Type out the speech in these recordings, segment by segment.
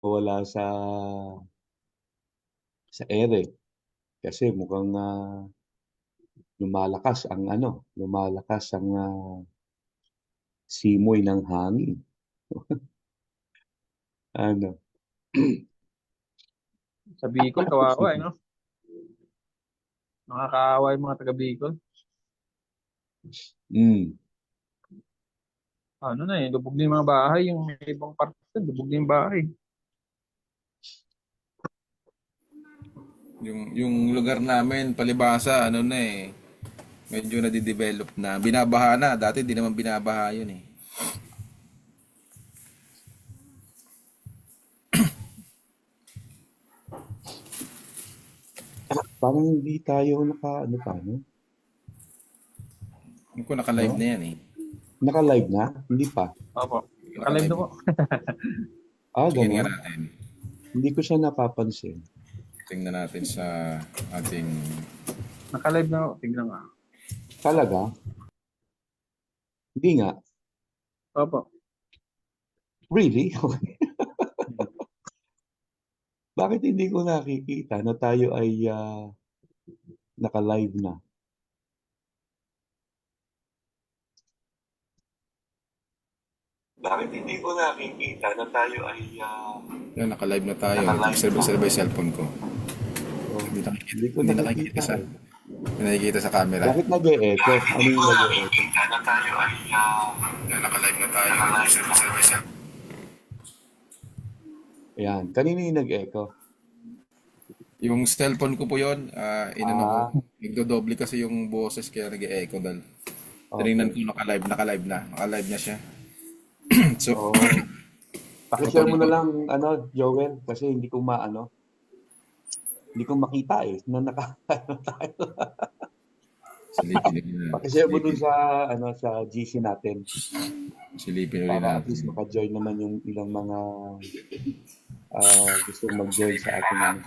wala sa ere kasi mukhang lumalakas ang simoy ng hangin. Ano? Sa Bicol, kawawa eh, no? Nakakaawa yung mga taga Bicol. Mm. Ano na eh, lubog na yung mga bahay, yung may ibang parte, lubog na yung bahay. Yung lugar namin, palibasa, ano na eh, medyo nadidevelop na. Binabaha na, dati di naman binabaha yun eh. Parang hindi tayo ano pa, no? Yung ko naka-live No? na yan eh. Naka-live na? Hindi pa. Opo, nakalive na Naka-live po. na. Tingin nga Ganun. natin. Hindi ko siya napapansin. Tingnan natin sa ating... Nakalive na po, tignan nga. Talaga? Hindi nga. Opo. Really? Bakit hindi ko nakikita na tayo ay naka-live na? Bakit hindi ko nakikita na tayo ay Yan, naka-live na tayo. naka-live na? Serve-serve yung cellphone ko. Oh, Hindi nakikita, hindi ko hindi nakikita nakikita sa... eh. Hindi nakikita sa camera. Bakit nag-e-echo? Ano yung nag-e-echo? Yan, naka-live na tayo. Serve-serve yung cellphone. Ayan. Kanino yung nag-echo? Yung cellphone ko po yun, inano ko. Ah, Nagdodoble kasi yung boses kaya nag-e-echo dahil. Tinignan okay. ko naka-live na siya. So, Oh, pakishare mo kukunin ko. na lang, Joel, kasi hindi ko makita eh, na ano tayo. Silipin ulit natin. Pakishare mo dun sa GC natin Silipin ulit para at natin. least maka-join naman yung ilang mga gustong mag-join sa ating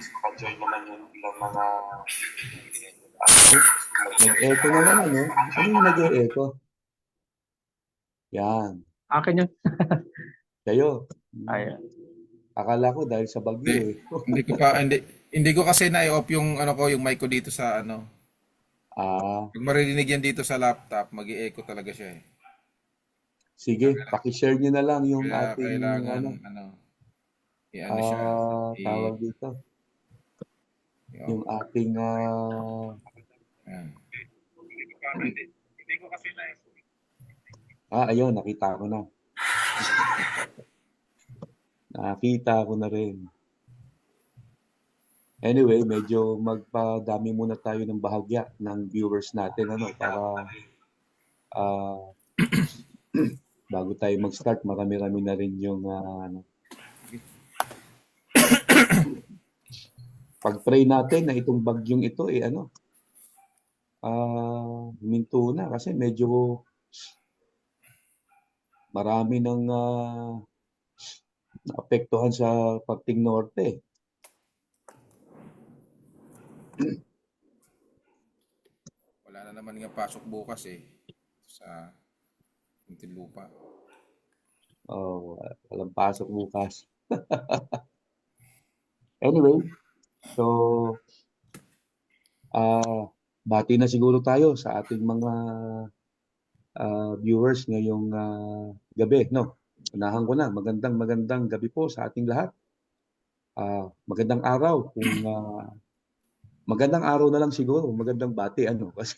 Nag-echo na naman, no? Ano yung nag-e-echo? Yan. Akin yun. Kayo. Ayan. Akala ko dahil sa Hindi, bagyo eh. hindi ko kasi na-off yung ano ko, yung mic ko dito sa ano. Ah, Pag maririnig yan dito sa laptop, mag-i-echo talaga siya eh. sige, paki-share nyo na lang yung Kaya ating kailangan ano, i-ano siya, tawag dito, i-off. yung ating Yan. ayun, nakita ko na. Nakita ko na rin. Anyway, medyo magpadami muna tayo ng bahagya ng viewers natin para ah, bago tayo mag-start, marami-rami na rin yung pag-pray natin na itong bagyong ito huminto na kasi medyo marami ng naapektuhan sa Pagting Norte. Wala na naman nga pasok bukas eh sa Muntinlupa. Oh, walang pasok bukas. Anyway, so bati na siguro tayo sa ating mga viewers ngayong gabi, no? Unahan ko na, magandang gabi po sa ating lahat. Magandang araw kung magandang araw na lang siguro, magandang bati kasi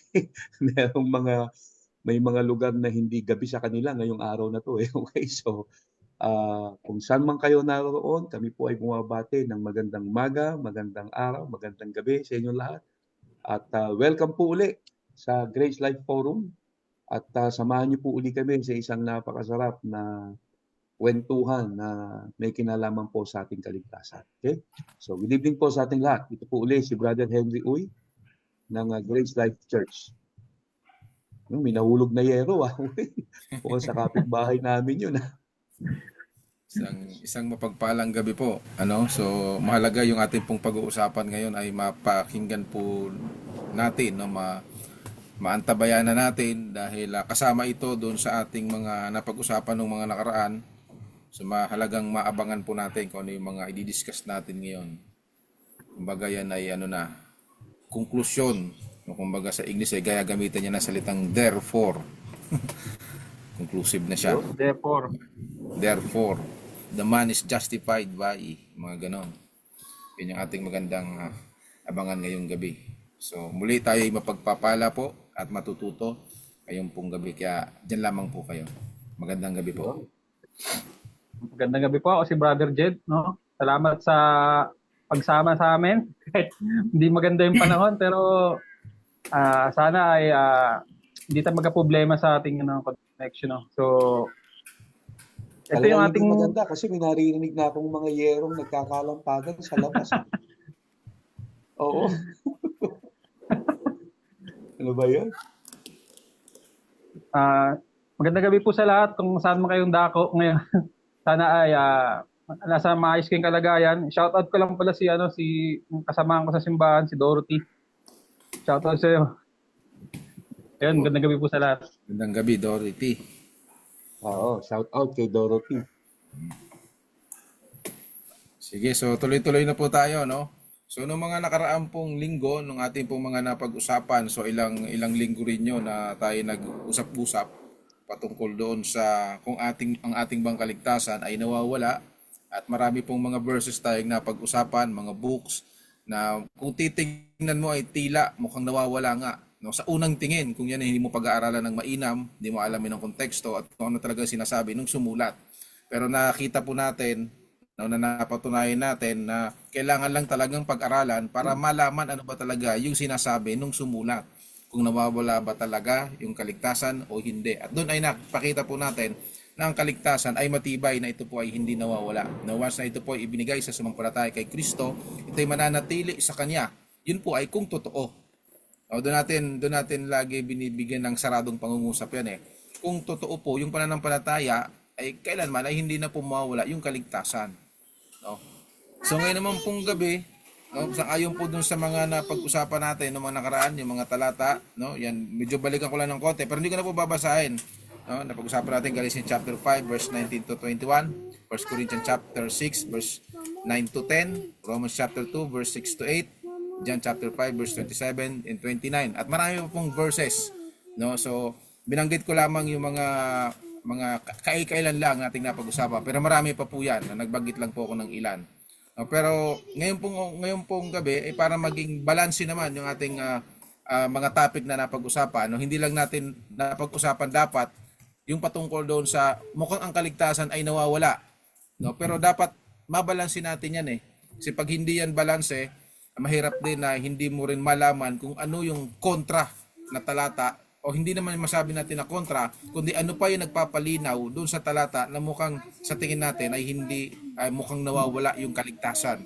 may mga lugar na hindi gabi sa kanila ngayong araw na to eh. Okay, so kung saan man kayo naroon, kami po ay bumabati ng magandang umaga, magandang araw, magandang gabi sa inyong lahat. At welcome po uli sa Grace Life Forum. At samahan niyo po uli kami sa isang napakasarap na kwentuhan na may kinalaman po sa ating kaligtasan. Okay? So, good evening po sa ating lahat. Ito po uli si Brother Henry Uy ng Grace Life Church. May nahulog na yero Kung sa kapitbahay namin yun. Isang mapagpalang gabi po. So mahalaga yung ating pong pag-uusapan ngayon ay mapakinggan po natin, no, maantabayan na natin dahil kasama ito doon sa ating mga napag-usapan ng mga nakaraan. So mahalagang maabangan po natin kung ano yung mga i-discuss natin ngayon. Kumbaga yan ay ano na, konklusyon. Kumbaga sa English ay gaya gamitan niya na salitang therefore. Conclusive na siya. Therefore, Therefore, the man is justified by, mga ganon. Yun yung ating magandang abangan ngayong gabi. So muli tayo ay mapagpapala po at matututo ngayong pong gabi. Kaya dyan lamang po kayo. Magandang gabi po. magandang gabi po. Ako si Brother Jed, no? Salamat sa pagsama sa amin. Kahit hindi maganda yung panahon, pero sana ay hindi tayo magka-problema sa ating connection, no? So, ito yung Talagang ating... hindi maganda kasi may naririnig na akong mga yerong nagkakalampagan sa labas. Oo. Ano ba yan? Magandang gabi po sa lahat kung saan man kayong dako ngayon. Sana ay nasa maayos kayong kalagayan. Shoutout ko lang pala si yung kasamahan ko sa simbahan, si Dorothy. Shoutout sa iyo. Ayun, magandang gabi po sa lahat. Magandang gabi, Dorothy. Oo, shout out kay Dorothy. Sige, so tuloy-tuloy na po tayo, no? So nung mga nakaraang pong linggo, nung ating pong mga napag-usapan, so ilang linggo rin yun na tayo nag-usap-usap patungkol doon sa kung ang ating bang kaligtasan ay nawawala, at marami pong mga verses tayong napag-usapan, mga books na kung titingnan mo ay tila mukhang nawawala nga, no? Sa unang tingin, kung yan ay hindi mo pag-aaralan ng mainam, hindi mo alamin ang konteksto at kung ano talaga sinasabi nung sumulat. Pero nakita po natin, no, na napatunayan natin na kailangan lang talagang pag-aralan para malaman ano ba talaga yung sinasabi nung sumulat. Kung nawawala ba talaga yung kaligtasan o hindi. At doon ay napakita po natin na ang kaligtasan ay matibay, na ito po ay hindi nawawala. Na once na ito po ay ibinigay sa sumampalataya kay Kristo, ito ay mananatili sa Kanya. Yun po ay kung totoo. O, doon natin lagi binibigyan ng saradong pangungusap yan eh. Kung totoo po, yung pananampalataya ay kailanman ay hindi na po mawawala yung kaligtasan. No? So ngayon naman pong gabi, no, ayon po dun sa mga napag-usapan natin noong mga nakaraan, yung mga talata, no, yan, medyo balikan ko lang ng konti, pero hindi ko na po babasahin. No, napag-usapan natin Galatians chapter 5, verse 19 to 21, 1 Corinthians chapter 6, verse 9 to 10, Romans chapter 2, verse 6 to 8, John chapter 5, verse 27 and 29. At marami po pong verses. No, so binanggit ko lamang yung mga kailan lang nating napag-usapan, pero marami pa po yan. Nagbanggit lang po ako ng ilan. Pero ngayon pong gabi ay para maging balanse naman yung ating mga topic na napag-usapan. No, hindi lang natin napag-usapan dapat yung patungkol doon sa mukhang ang kaligtasan ay nawawala. No, pero dapat mabalanse natin yan eh. Kasi pag hindi yan balanse, mahirap din na hindi mo rin malaman kung ano yung kontra na talata, o hindi naman masabi natin na kontra, kundi ano pa yung nagpapalinaw doon sa talata na mukhang sa tingin natin ay hindi mukhang nawawala yung kaligtasan.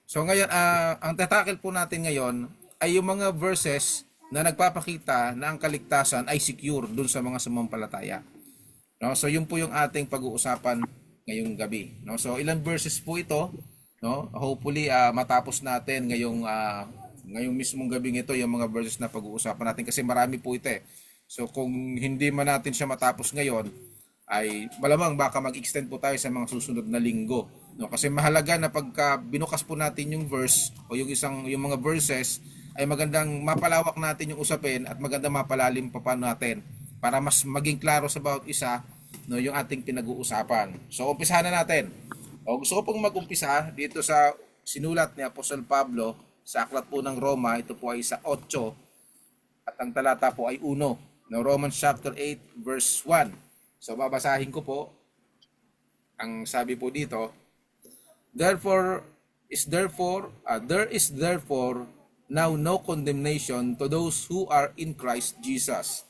So ngayon, ang tatakil po natin ngayon ay yung mga verses na nagpapakita na ang kaligtasan ay secure doon sa mga sumampalataya. No? So yun po yung ating pag-uusapan ngayong gabi. No? So ilang verses po ito, no? Hopefully matapos natin ngayong mismong gabing ito yung mga verses na pag-uusapan natin, kasi marami po ito eh. So kung hindi man natin siya matapos ngayon, ay malamang baka mag-extend po tayo sa mga susunod na linggo. No? Kasi mahalaga na pagka binukas po natin yung verse o yung mga verses, ay magandang mapalawak natin yung usapin at magandang mapalalim pa natin para mas maging klaro sa bawat isa, no, yung ating pinag-uusapan. So umpisahan na natin. O, gusto ko pong mag-umpisa dito sa sinulat ni Apostol Pablo sa aklat po ng Roma. Ito po ay sa 8 at ang talata po ay 1. No, Romans chapter 8 verse 1. So babasahin ko po. Ang sabi po dito, there is therefore now no condemnation to those who are in Christ Jesus,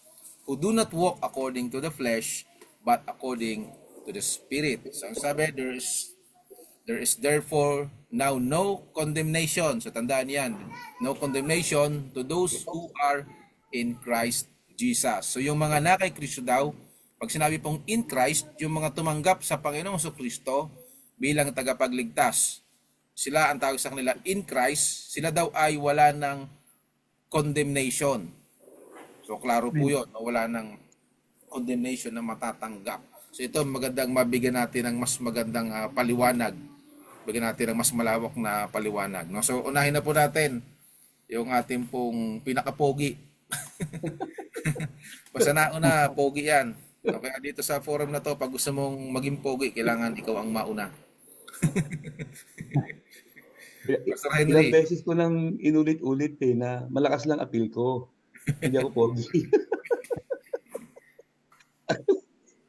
who do not walk according to the flesh, but according to the Spirit. So ang sabi, there is therefore now no condemnation. So tandaan yan, no condemnation to those who are in Christ Jesus. So yung mga na kay Kristo daw, pag sinabi pong in Christ, yung mga tumanggap sa Panginoong Kristo bilang tagapagligtas, sila ang tawag sa kanila in Christ, sila daw ay wala ng condemnation. So klaro po yun, wala ng condemnation na matatanggap. So ito, magandang mabigyan natin ng mas magandang paliwanag. Bigyan natin ng mas malawak na paliwanag. No? So unahin na po natin yung ating pong pinakapogi. Basta nauna, pogi yan. So, kaya dito sa forum na to, pag gusto mong maging pogi, kailangan ikaw ang mauna. Basta Ilang Henry, beses ko nang inulit-ulit na malakas lang appeal ko. Hindi ako pogi.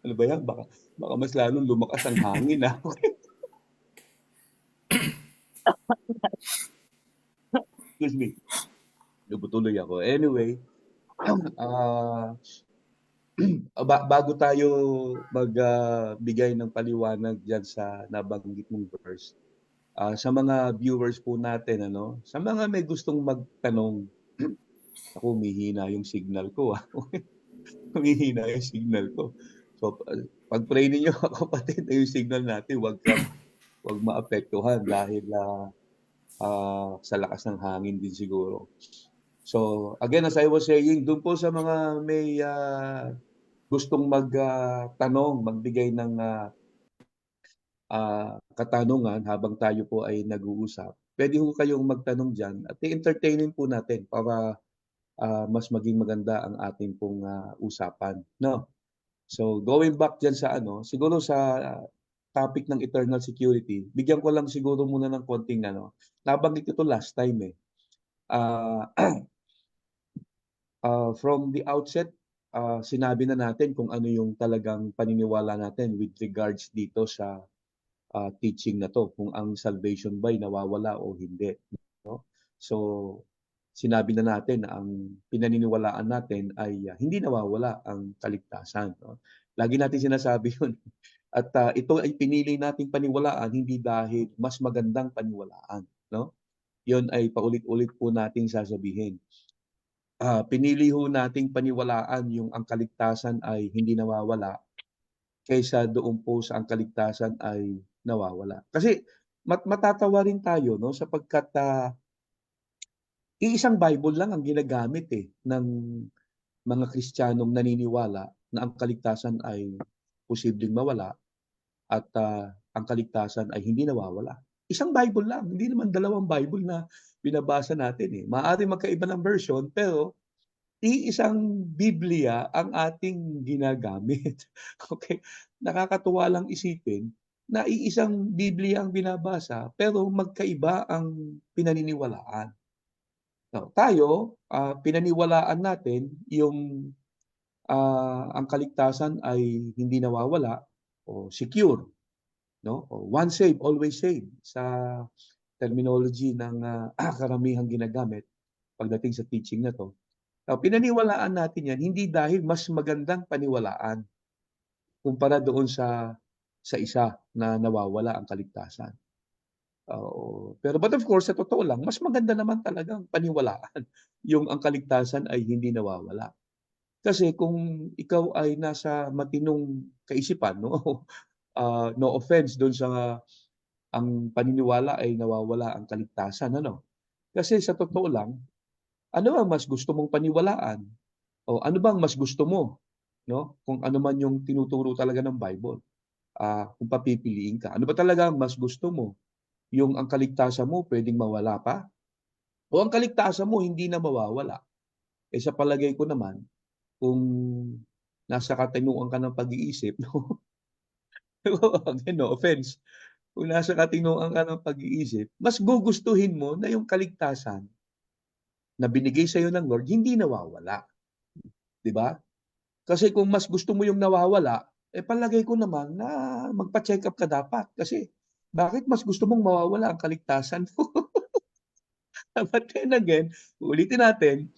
Ano ba yan? Baka mas lalong lumakas ang hangin. Excuse me. Nabutuloy ako. Anyway, bago tayo magbigay ng paliwanag dyan sa nabanggit mong verse, sa mga viewers po natin, sa mga may gustong magtanong, ako, humihina yung signal ko. Humihina yung signal ko. So, pag-pray ninyo kapatid na yung signal natin, wag maapektuhan dahil sa lakas ng hangin din siguro. So, again, as I was saying, doon po sa mga may gustong magtanong, magbigay ng katanungan habang tayo po ay nag-uusap, pwede ho kayong magtanong dyan at i-entertainin po natin para mas maging maganda ang ating pong usapan. No? So, going back dyan sa siguro sa topic ng eternal security, bigyan ko lang siguro muna ng konting nabanggit ito last time Uh, from the outset, sinabi na natin kung ano yung talagang paniniwala natin with regards dito sa teaching na to, kung ang salvation ba ay nawawala o hindi. No? So, sinabi na natin na ang pinaniniwalaan natin ay hindi nawawala ang kaligtasan. No? Lagi natin sinasabi yun. At ito ay pinili nating paniwalaan hindi dahil mas magandang paniwalaan. No? Yun ay paulit-ulit po nating sasabihin. Pinili ho nating paniwalaan yung ang kaligtasan ay hindi nawawala kaysa doon po sa ang kaligtasan ay nawawala. Kasi matatawa rin tayo sapagkat iisang Bible lang ang ginagamit ng mga Kristiyanong naniniwala na ang kaligtasan ay posibleng mawala at ang kaligtasan ay hindi nawawala. Isang Bible lang, hindi naman dalawang Bible na binabasa natin. Maaari magkaiba ng version pero iisang Biblia ang ating ginagamit. Okay? Nakakatuwa lang isipin na iisang Biblia ang binabasa pero magkaiba ang pinaniniwalaan. Now, tayo, pinaniwalaan natin yung ang kaligtasan ay hindi nawawala o secure, no? O once saved, always saved sa terminology ng karamihang ginagamit pagdating sa teaching na to. Now, pinaniwalaan natin yan hindi dahil mas magandang paniwalaan kumpara doon sa isa na nawawala ang kaligtasan. But of course, sa totoo lang, mas maganda naman talagang paniwalaan yung ang kaligtasan ay hindi nawawala. Kasi kung ikaw ay nasa matinong kaisipan, no? No offense doon sa ang paniniwala ay nawawala ang kaligtasan, ano? Kasi sa totoo lang, ano ang mas gusto mong paniwalaan? O ano bang mas gusto mo, no? Kung ano man yung tinuturo talaga ng Bible. Kung papipiliin ka, ano ba talaga ang mas gusto mo? Yung ang kaligtasan mo pwedeng mawala pa? O ang kaligtasan mo hindi na mawawala? Sa palagay ko naman, kung nasa katinuan ka ng pag-iisip, no? Again, no offense. Kung nasa katinuan ka ng pag-iisip, mas gugustuhin mo na yung kaligtasan na binigay sa iyo ng Lord, hindi nawawala. 'Di ba? Kasi kung mas gusto mo yung nawawala, palagay ko naman na magpa-check up ka dapat. Kasi bakit mas gusto mong mawawala ang kaligtasan mo? But then again, ulitin natin,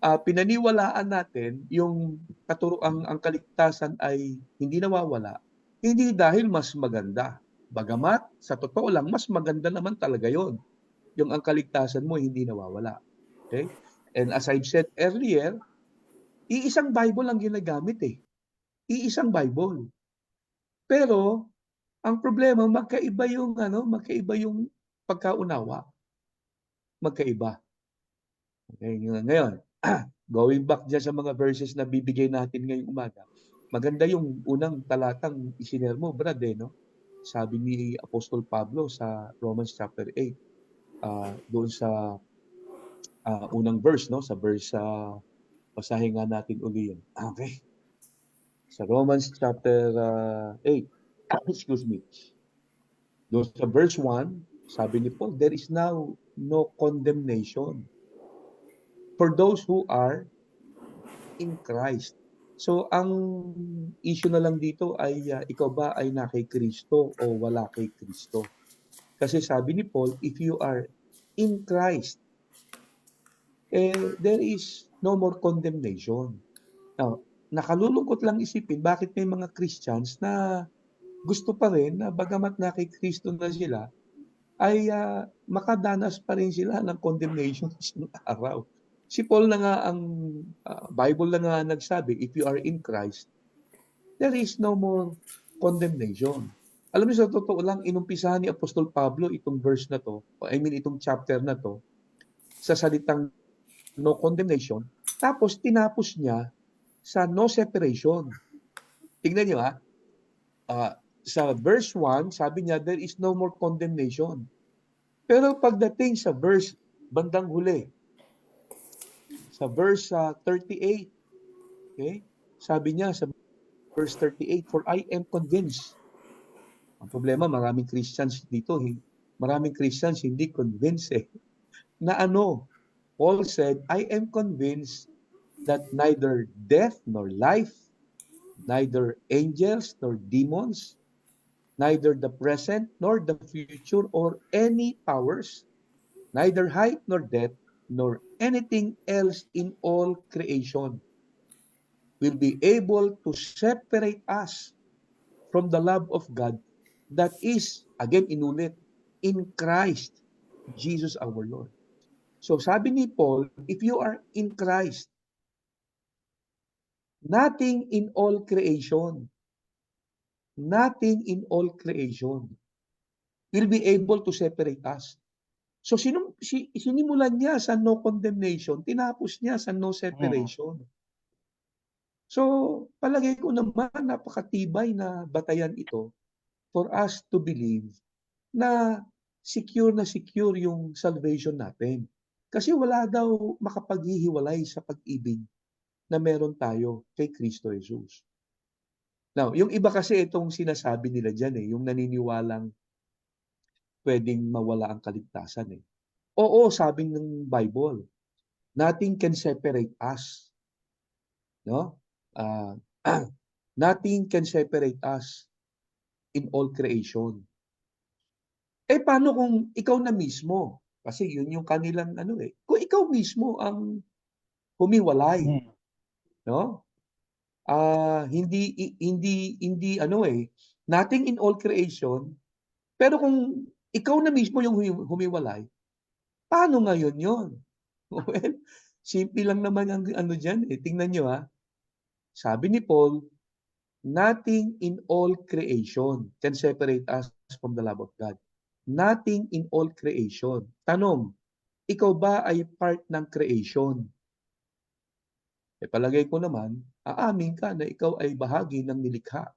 pinaniwalaan natin yung ang kaligtasan ay hindi nawawala, hindi dahil mas maganda. Bagamat, sa totoo lang, mas maganda naman talaga yon. Yung ang kaligtasan mo hindi nawawala. Okay? And as I've said earlier, iisang Bible ang ginagamit Iisang Bible. Pero, ang problema, magkaiba yung pagkaunawa. Magkaiba. Okay, ngayon, going back dyan sa mga verses na bibigay natin ngayong umaga, maganda yung unang talatang isinare mo, Brad, no? Sabi ni Apostol Pablo sa Romans chapter 8, doon sa unang verse, no? Sa verse, basahin nga natin uli yan. Okay. Sa Romans chapter 8, excuse me. Doon sa verse 1, sabi ni Paul, there is now no condemnation for those who are in Christ. So, ang issue na lang dito ay ikaw ba ay na kay Kristo o wala kay Kristo? Kasi sabi ni Paul, if you are in Christ, there is no more condemnation. Now, nakalulungkot lang isipin bakit may mga Christians na gusto pa rin na bagamat na kay Kristo na sila, ay makadanas pa rin sila ng condemnation isang araw. Si Paul na nga ang Bible na nga nagsabi, if you are in Christ, there is no more condemnation. Alam niyo, sa totoo lang, inumpisahan ni Apostol Pablo itong verse na to, itong chapter na to, sa salitang no condemnation, tapos tinapos niya sa no separation. Tingnan niyo sa verse 1, sabi niya, there is no more condemnation. Pero pagdating sa verse bandang huli, sa verse 38, okay? Sabi niya sa verse 38, for I am convinced. Ang problema, maraming Christians dito, maraming Christians hindi convinced na Paul said, I am convinced that neither death nor life, neither angels nor demons, neither the present nor the future or any powers, neither height nor depth, nor anything else in all creation will be able to separate us from the love of God that is, again inulit, in Christ Jesus our Lord. So sabi ni Paul, if you are in Christ, nothing in all creation will be able to separate us. So sinimulan niya sa no condemnation, tinapos niya sa no separation. So palagay ko naman napakatibay na batayan ito for us to believe na secure yung salvation natin. Kasi wala daw makapaghihiwalay sa pag-ibig na meron tayo kay Kristo Jesus. Now, yung iba kasi itong sinasabi nila dyan yung naniniwalang pwedeng mawala ang kaligtasan Oo, sabi ng Bible, nothing can separate us. No? Nothing can separate us in all creation. Paano kung ikaw na mismo? Kasi yun yung kanilang Kung ikaw mismo ang humiwalay, no? Hindi nothing in all creation. Pero kung ikaw na mismo yung humiwalay, paano ngayon yun? Well, simple lang naman ang diyan Tingnan niyo Sabi ni Paul, nothing in all creation can separate us from the love of God. Nothing in all creation. Tanong, ikaw ba ay part ng creation? Palagay ko naman, aamin ka na ikaw ay bahagi ng nilikha.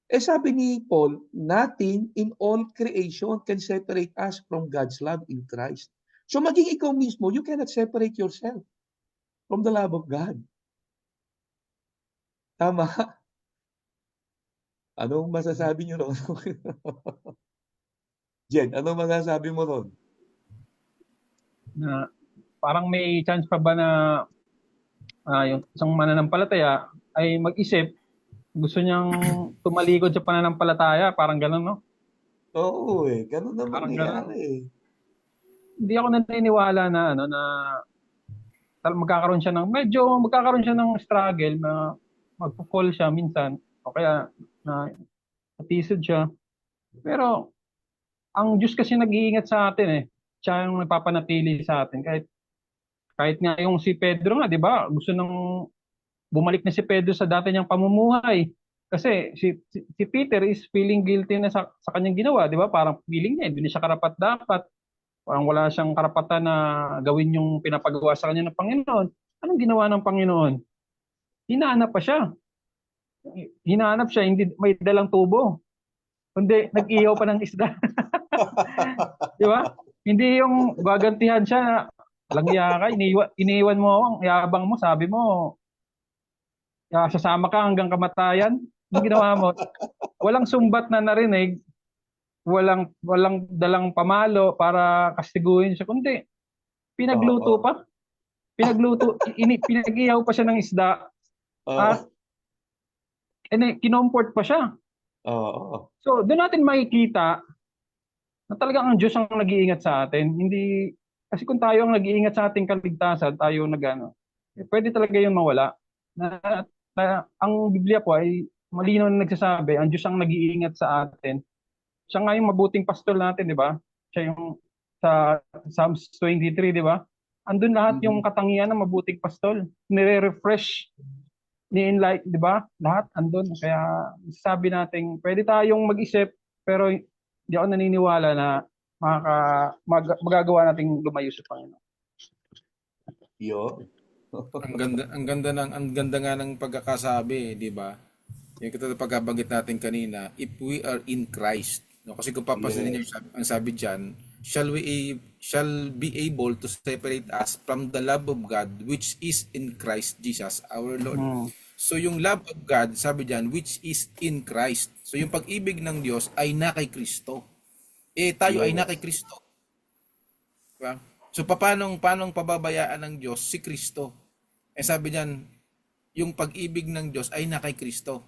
Sabi ni Paul, nothing in all creation can separate us from God's love in Christ. So maging ikaw mismo, you cannot separate yourself from the love of God. Tama? Anong masasabi niyo ron? Jen, anong masasabi mo ron? Na parang may chance pa ba na yung isang mananampalataya ay mag-isip, gusto niyang tumalikod sa pananampalataya, parang gano'n, no? Oo gano'n naman Parang nangyayari Hindi ako naniniwala na na magkakaroon siya ng struggle na magpo-fall siya minsan o kaya na matisod siya. Pero ang Diyos kasi nag-iingat sa atin Siya yung nagpapanatili sa atin kahit nga yung si Pedro nga, 'di ba? Gusto nang bumalik na si Pedro sa dati niyang pamumuhay. Kasi si Peter is feeling guilty na sa kanyang ginawa, 'di ba? Parang feeling niya hindi na siya karapat-dapat. Parang wala siyang karapatan na gawin yung pinapagawa sa kanya ng Panginoon. Anong ginawa ng Panginoon? Hinahanap pa siya. Hinanap siya, hindi may dalang tubo. Kundi nag-ihaw pa ng isda. Di ba? Hindi yung gagantihan siya na langya ka, iniwan mo ako, ang yabang mo, sabi mo, sasama ka hanggang kamatayan. Yung ginawa mo, walang sumbat na narinig, walang dalang pamalo para kastiguhin siya, kundi pinagluto Oo. pa. Pinag-ihaw pa siya ng isda at Oo. kinomport pa siya. Oo. So, doon natin makikita na talagang ang Diyos ang nag-iingat sa atin. Hindi, kasi kung tayo ang nag-iingat sa ating kaligtasan, tayo nagano, pwede talaga yung mawala. Na, ang Biblia po ay malinaw na nagsasabi, ang Diyos ang nag-iingat sa atin. Siya nga yung mabuting pastol natin, di ba? Siya yung sa Psalms 23, di ba? Andun lahat yung Mhm. katangian ng mabuting pastol. Nire-refresh, ni-enlight, di ba? Lahat andun. Kaya sabi natin, pwede tayong mag-isip, pero hindi ako naniniwala na magagawa nating lumayo sa Panginoon. Yun. Ang ganda nga ng pagkakasabi, di ba? Yung katulad pagkabanggit natin kanina, if we are in Christ, no? Kasi kung papansinin niyo Yes. ang sabi diyan, shall be able to separate us from the love of God which is in Christ Jesus our Lord. Hmm. So yung love of God, sabi diyan, which is in Christ. So yung pag-ibig ng Diyos ay na kay Kristo. Tayo ay na kay Yes. Kristo. Diba? So paano pababayaan ng Diyos si Kristo? Sabi diyan, yung pag-ibig ng Diyos ay na kay Kristo.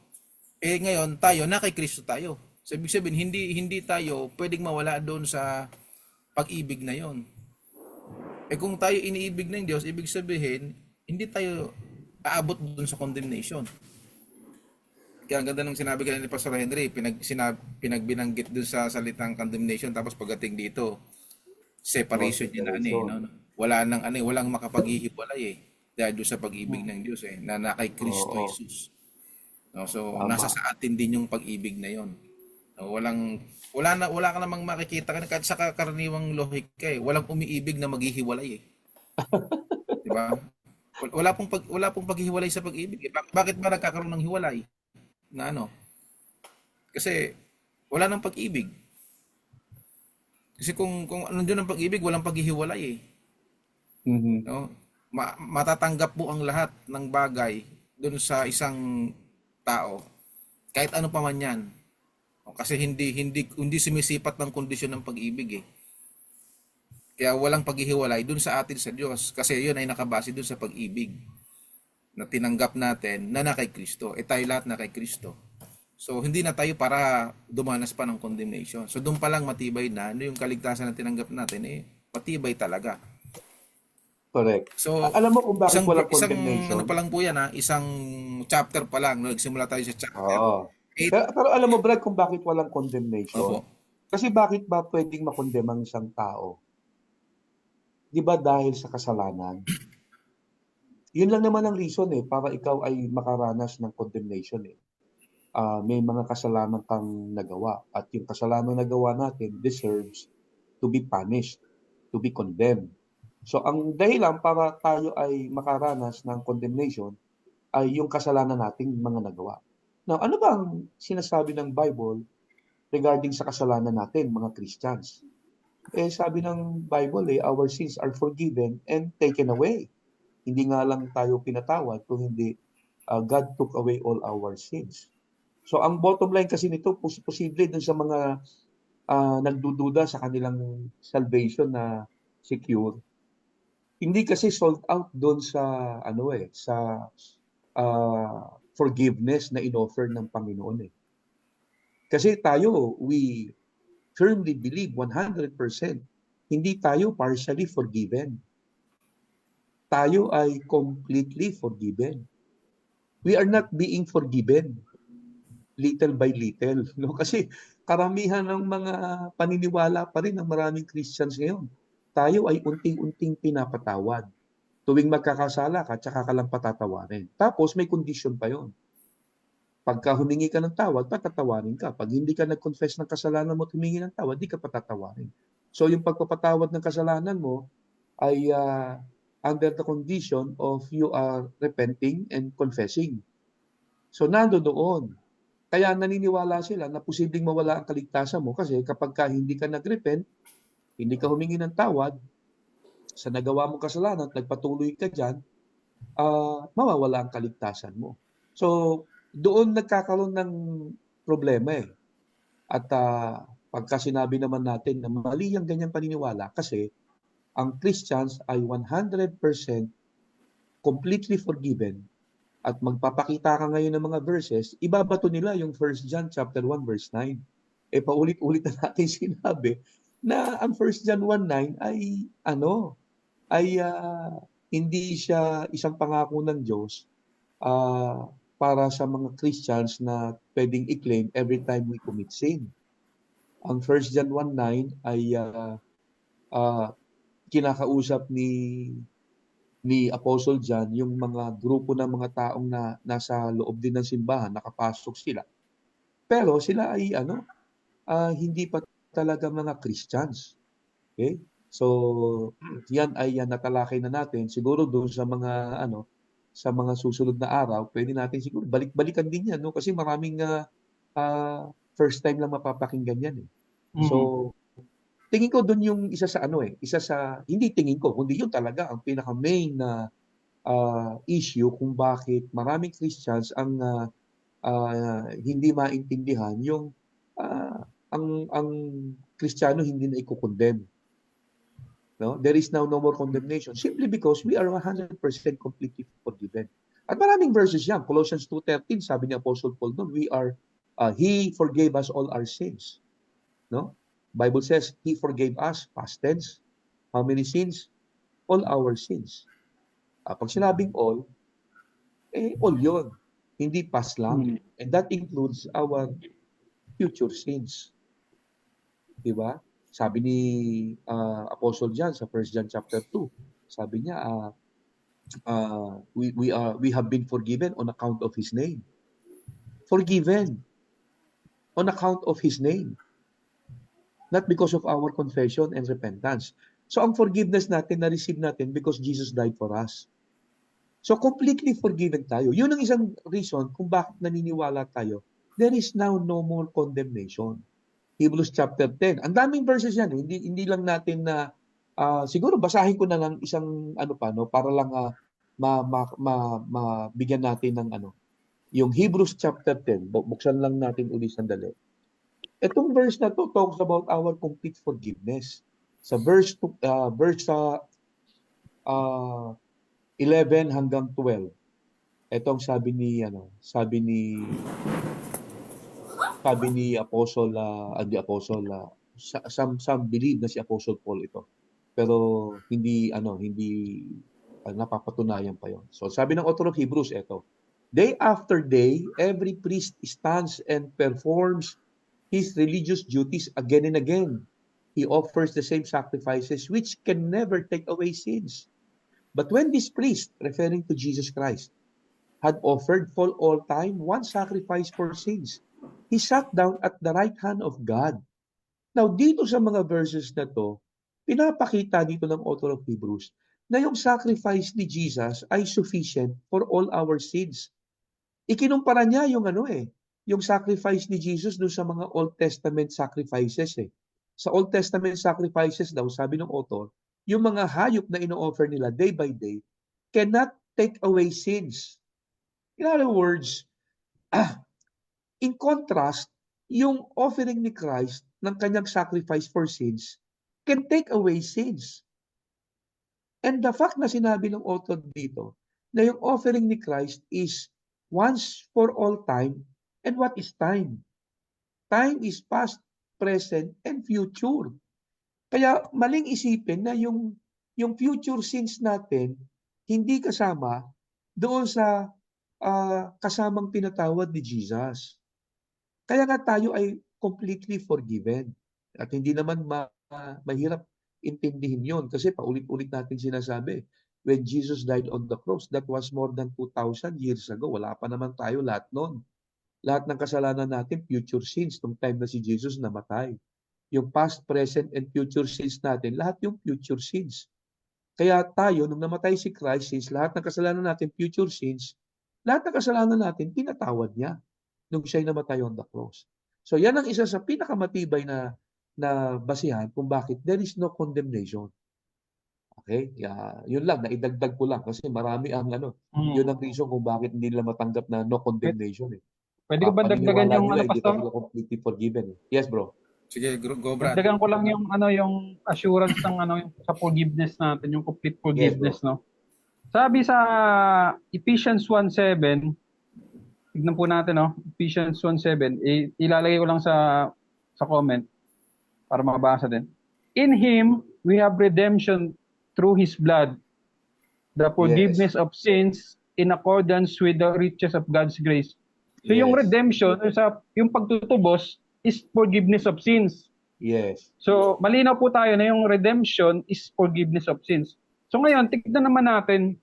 Ngayon tayo na kay Kristo tayo. So ibig sabihin hindi tayo pwedeng mawala doon sa pag-ibig na 'yon. Kung tayo iniibig ng Diyos, ibig sabihin hindi tayo aabot doon sa condemnation. Kaya ang ganda ng sinabi kanina ni Pastor Henry, pinagbinanggit doon sa salitang condemnation, tapos pagdating dito, No separation yun separation. no? Wala nang walang makapaghihiwalay dahil doon sa pag-ibig Hmm. ng Diyos na kay Kristo Oo. Jesus. No, so nasa Tama. sa atin din yung pag-ibig na 'yon. No, wala ka namang makikita kahit sa karaniwang lohika walang umiibig na maghihiwalay 'Di ba? Wala pong paghihiwalay sa pag-ibig. Bakit ba nagkakaroon ng hiwalay? Na ano? Kasi wala nang pag-ibig. Kasi kung nandiyan ang pag-ibig, walang paghihiwalay Mhm. no? Matatanggap mo ang lahat ng bagay doon sa isang tao, kahit ano pa man 'yan. Kasi hindi sumisipat ng kondisyon ng pag-ibig Kaya walang paghihiwalay doon sa atin sa Diyos kasi 'yun ay nakabase doon sa pag-ibig na tinanggap natin na kay Kristo. Tayo lahat na kay Kristo. So hindi na tayo para dumanas pa ng condemnation. So doon pa lang matibay na yung kaligtasan na tinanggap natin matibay talaga. Correct. So Alam mo kung bakit isang walang isang ano condemnation? pa lang po yan isang chapter pa lang no, nagsimula tayo sa chapter Oo. 8. Pero alam mo Brad kung bakit walang condemnation? Opo. Kasi bakit ba pwedeng makondem ang isang tao? 'Di ba dahil sa kasalanan? Yun lang naman ang reason para ikaw ay makaranas ng condemnation may mga kasalanan kang nagawa at yung kasalanan na nagawa natin deserves to be punished, to be condemned. So ang dahilan para tayo ay makaranas ng condemnation ay yung kasalanan nating mga nagawa. Now, ano ba ang sinasabi ng Bible regarding sa kasalanan natin, mga Christians? Sabi ng Bible our sins are forgiven and taken away. Hindi nga lang tayo pinatawad, kung hindi God took away all our sins. So ang bottom line kasi nito, posible dun sa mga nagdududa sa kanilang salvation na secure. Hindi kasi sold out doon sa sa forgiveness na inoffer ng Panginoon Kasi tayo, we firmly believe 100%, hindi tayo partially forgiven. Tayo ay completely forgiven. We are not being forgiven little by little, no? Kasi karamihan ng mga paniniwala pa rin ng maraming Christians ngayon, tayo ay unting-unting pinapatawad. Tuwing magkakasala ka, tsaka ka lang patatawarin. Tapos may condition pa yon. Pagka humingi ka ng tawad, patatawarin ka. Pag hindi ka nag-confess ng kasalanan mo at humingi ng tawad, di ka patatawarin. So yung pagpapatawad ng kasalanan mo ay under the condition of you are repenting and confessing. So nandoon. Kaya naniniwala sila na posibleng mawala ang kaligtasan mo kasi kapag ka hindi ka nag-repent, hindi ka humingi ng tawad sa nagawa mong kasalanan at nagpatuloy ka diyan, mawawala ang kaligtasan mo. So doon nagkakaroon ng problema eh. At pagka sinabi naman natin na mali ang ganyang paniniwala kasi ang Christians ay 100% completely forgiven at magpapakita ka ngayon ng mga verses, ibabato nila yung 1 John chapter 1 verse 9. Paulit-ulit na natin sinabi na ang 1 John 1:9 ay hindi siya isang pangako ng Diyos para sa mga Christians na pwedeng i-claim every time we commit sin. Ang 1 John 1:9 ay kinakausap ni Apostle John yung mga grupo ng mga taong na nasa loob din ng simbahan, nakapasok sila. Pero sila ay hindi pa talaga mga Christians. Okay? So, yan ay natalakay na natin. Siguro doon sa mga susunod na araw, pwede natin siguro balik-balikan din yan, no? Kasi maraming first time lang mapapakinggan yan eh. So, tingin ko doon yung isa sa hindi tingin ko, kundi yun talaga ang pinaka main na issue kung bakit maraming Christians ang hindi maintindihan yung ang Kristiyano hindi na i-condemn. No? There is now no more condemnation simply because we are 100% completely forgiven. At maraming verses yan. Colossians 2:13, sabi ni Apostle Paul doon, He forgave us all our sins. No? Bible says, He forgave us, past tense. How many sins? All our sins. Pag sinabing all yun. Hindi past lang. And that includes our future sins. Diba? Sabi ni Apostle John sa 1 John chapter 2, sabi niya, we have been forgiven on account of His name. Forgiven on account of His name. Not because of our confession and repentance. So ang forgiveness natin, na-receive natin because Jesus died for us. So completely forgiven tayo. Yun ang isang reason kung bakit naniniwala tayo. There is now no more condemnation. Hebrews chapter 10. Ang daming verses yan. Hindi lang natin na, siguro basahin ko na lang isang para lang mabigyan natin ng yung Hebrews chapter 10. Buksan lang natin uli sandali. Itong verse na to talks about our complete forgiveness. Sa verse 11 hanggang 12. Itong sabi ni Apostle, some believe na si Apostle Paul ito. Pero hindi napapatunayan pa yon. So sabi ng author of Hebrews ito, day after day, every priest stands and performs his religious duties again and again. He offers the same sacrifices which can never take away sins. But when this priest, referring to Jesus Christ, had offered for all time one sacrifice for sins, he sat down at the right hand of God. Now, dito sa mga verses na to, pinapakita dito ng author of Hebrews na yung sacrifice ni Jesus ay sufficient for all our sins. Ikinumpara niya yung sacrifice ni Jesus doon sa mga Old Testament sacrifices eh. Sa Old Testament sacrifices daw, sabi ng author, yung mga hayop na ino-offer nila day by day cannot take away sins. In other words, in contrast, yung offering ni Christ ng kanyang sacrifice for sins can take away sins. And the fact na sinabi ng author dito na yung offering ni Christ is once for all time. And what is time? Time is past, present, and future. Kaya maling isipin na yung future sins natin hindi kasama doon sa kasamang pinatawad ni Jesus. Kaya nga tayo ay completely forgiven. At hindi naman mahirap intindihin yun kasi paulit-ulit natin sinasabi, when Jesus died on the cross, that was more than 2,000 years ago. Wala pa naman tayo lahat nun. Lahat ng kasalanan natin, future sins, nung time na si Jesus namatay. Yung past, present, and future sins natin, lahat yung future sins. Kaya tayo, nung namatay si Christ, since lahat ng kasalanan natin, future sins, lahat ng kasalanan natin, pinatawad niya nung siya'y namatay on the cross. So yan ang isa sa pinakamatibay na basihan kung bakit there is no condemnation. Okay? Yun lang, naidagdag ko lang kasi marami ang yun ang reason kung bakit hindi nila matanggap na no condemnation eh. Pwede ko ba dagdagan Paniniwala yung nila, hindi pa Pastor? sila completely forgiven eh. Yes, bro. Sige, go Brad. Dagdagan ko lang yung yung assurance ng yung sa forgiveness natin, yung complete forgiveness, no. Sabi sa Ephesians 1:7, tignan po natin, no. Ephesians 1:7, ilalagay ko lang sa comment para mabasa din. In him we have redemption through his blood, the forgiveness of sins in accordance with the riches of God's grace. So yung redemption, yung pagtutubos is forgiveness of sins. Yes. So malinaw po tayo na yung redemption is forgiveness of sins. So ngayon, tignan naman natin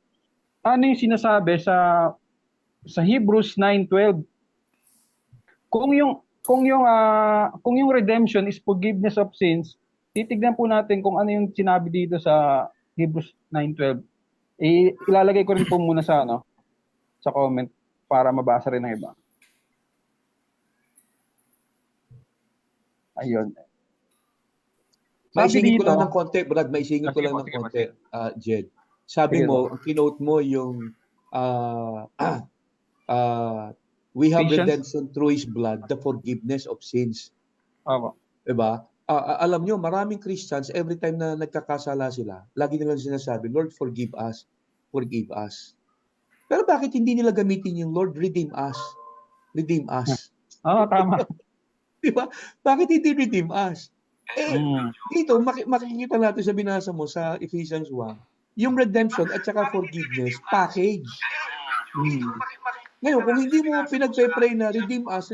ano yung sinasabi sa Hebrews 9:12. Kung yung redemption is forgiveness of sins, titignan po natin kung ano yung sinabi dito sa Hebrews 9:12. Ilalagay ko rin po muna sa comment para mabasa rin ng iba. Ayun. Maisingit ko lang ng konti, Brad. Maisingit ko lang ng konti, Jed. Sabi mo, kinote mo yung we have redemption through His blood, the forgiveness of sins. Diba? Alam nyo, maraming Christians, every time na nagkakasala sila, lagi nilang sinasabi, Lord, forgive us. Forgive us. Pero bakit hindi nila gamitin yung Lord, redeem us? Redeem us. Tama. Diba? Bakit hindi redeem us? Dito, makikita natin sa binasa mo sa Ephesians 1, yung redemption at saka forgiveness, package. Ngayon, kung hindi mo pinagpe-pray na redeem us,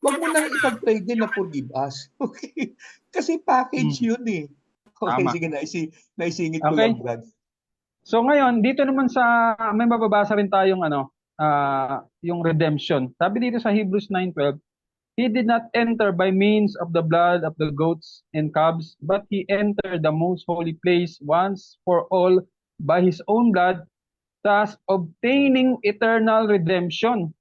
wag mo nang ipag-pray din na forgive us. Okay? Kasi package yun eh. Okay, tama. Sige, naisingit ko lang, Brad. So ngayon, dito naman may mababasa rin tayong yung redemption. Sabi dito sa Hebrews 9:12, He did not enter by means of the blood of the goats and calves, but he entered the most holy place once for all by his own blood, thus obtaining eternal redemption.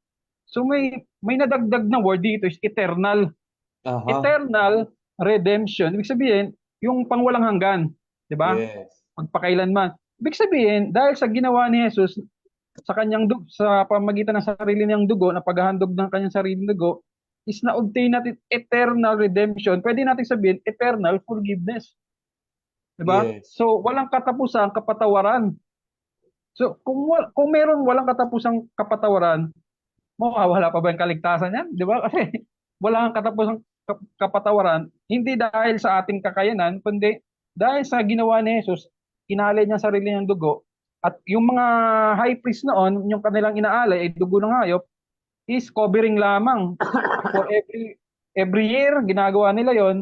So may nadagdag na word dito is eternal. Eternal redemption. Ibig sabihin, yung pangwalang hanggan, 'di ba? Yes. Magpakailanman. Ibig sabihin, dahil sa ginawa ni Jesus sa kanyang sa pamamagitan ng sarili niyang dugo, na paghahandog ng kanyang sariling dugo, is na-obtain natin eternal redemption. Pwede natin sabihin, eternal forgiveness. Diba? Yes. So, walang katapusang kapatawaran. So, kung meron walang katapusang kapatawaran, wala pa ba yung kaligtasan yan? Diba? Kasi walang katapusang kapatawaran, hindi dahil sa ating kakayanan, kundi dahil sa ginawa ni Jesus, inaalay niya sarili niyang dugo, at yung mga high priest noon, yung kanilang inaalay ay dugo ng hayop, is covering lamang. For every year, ginagawa nila yon.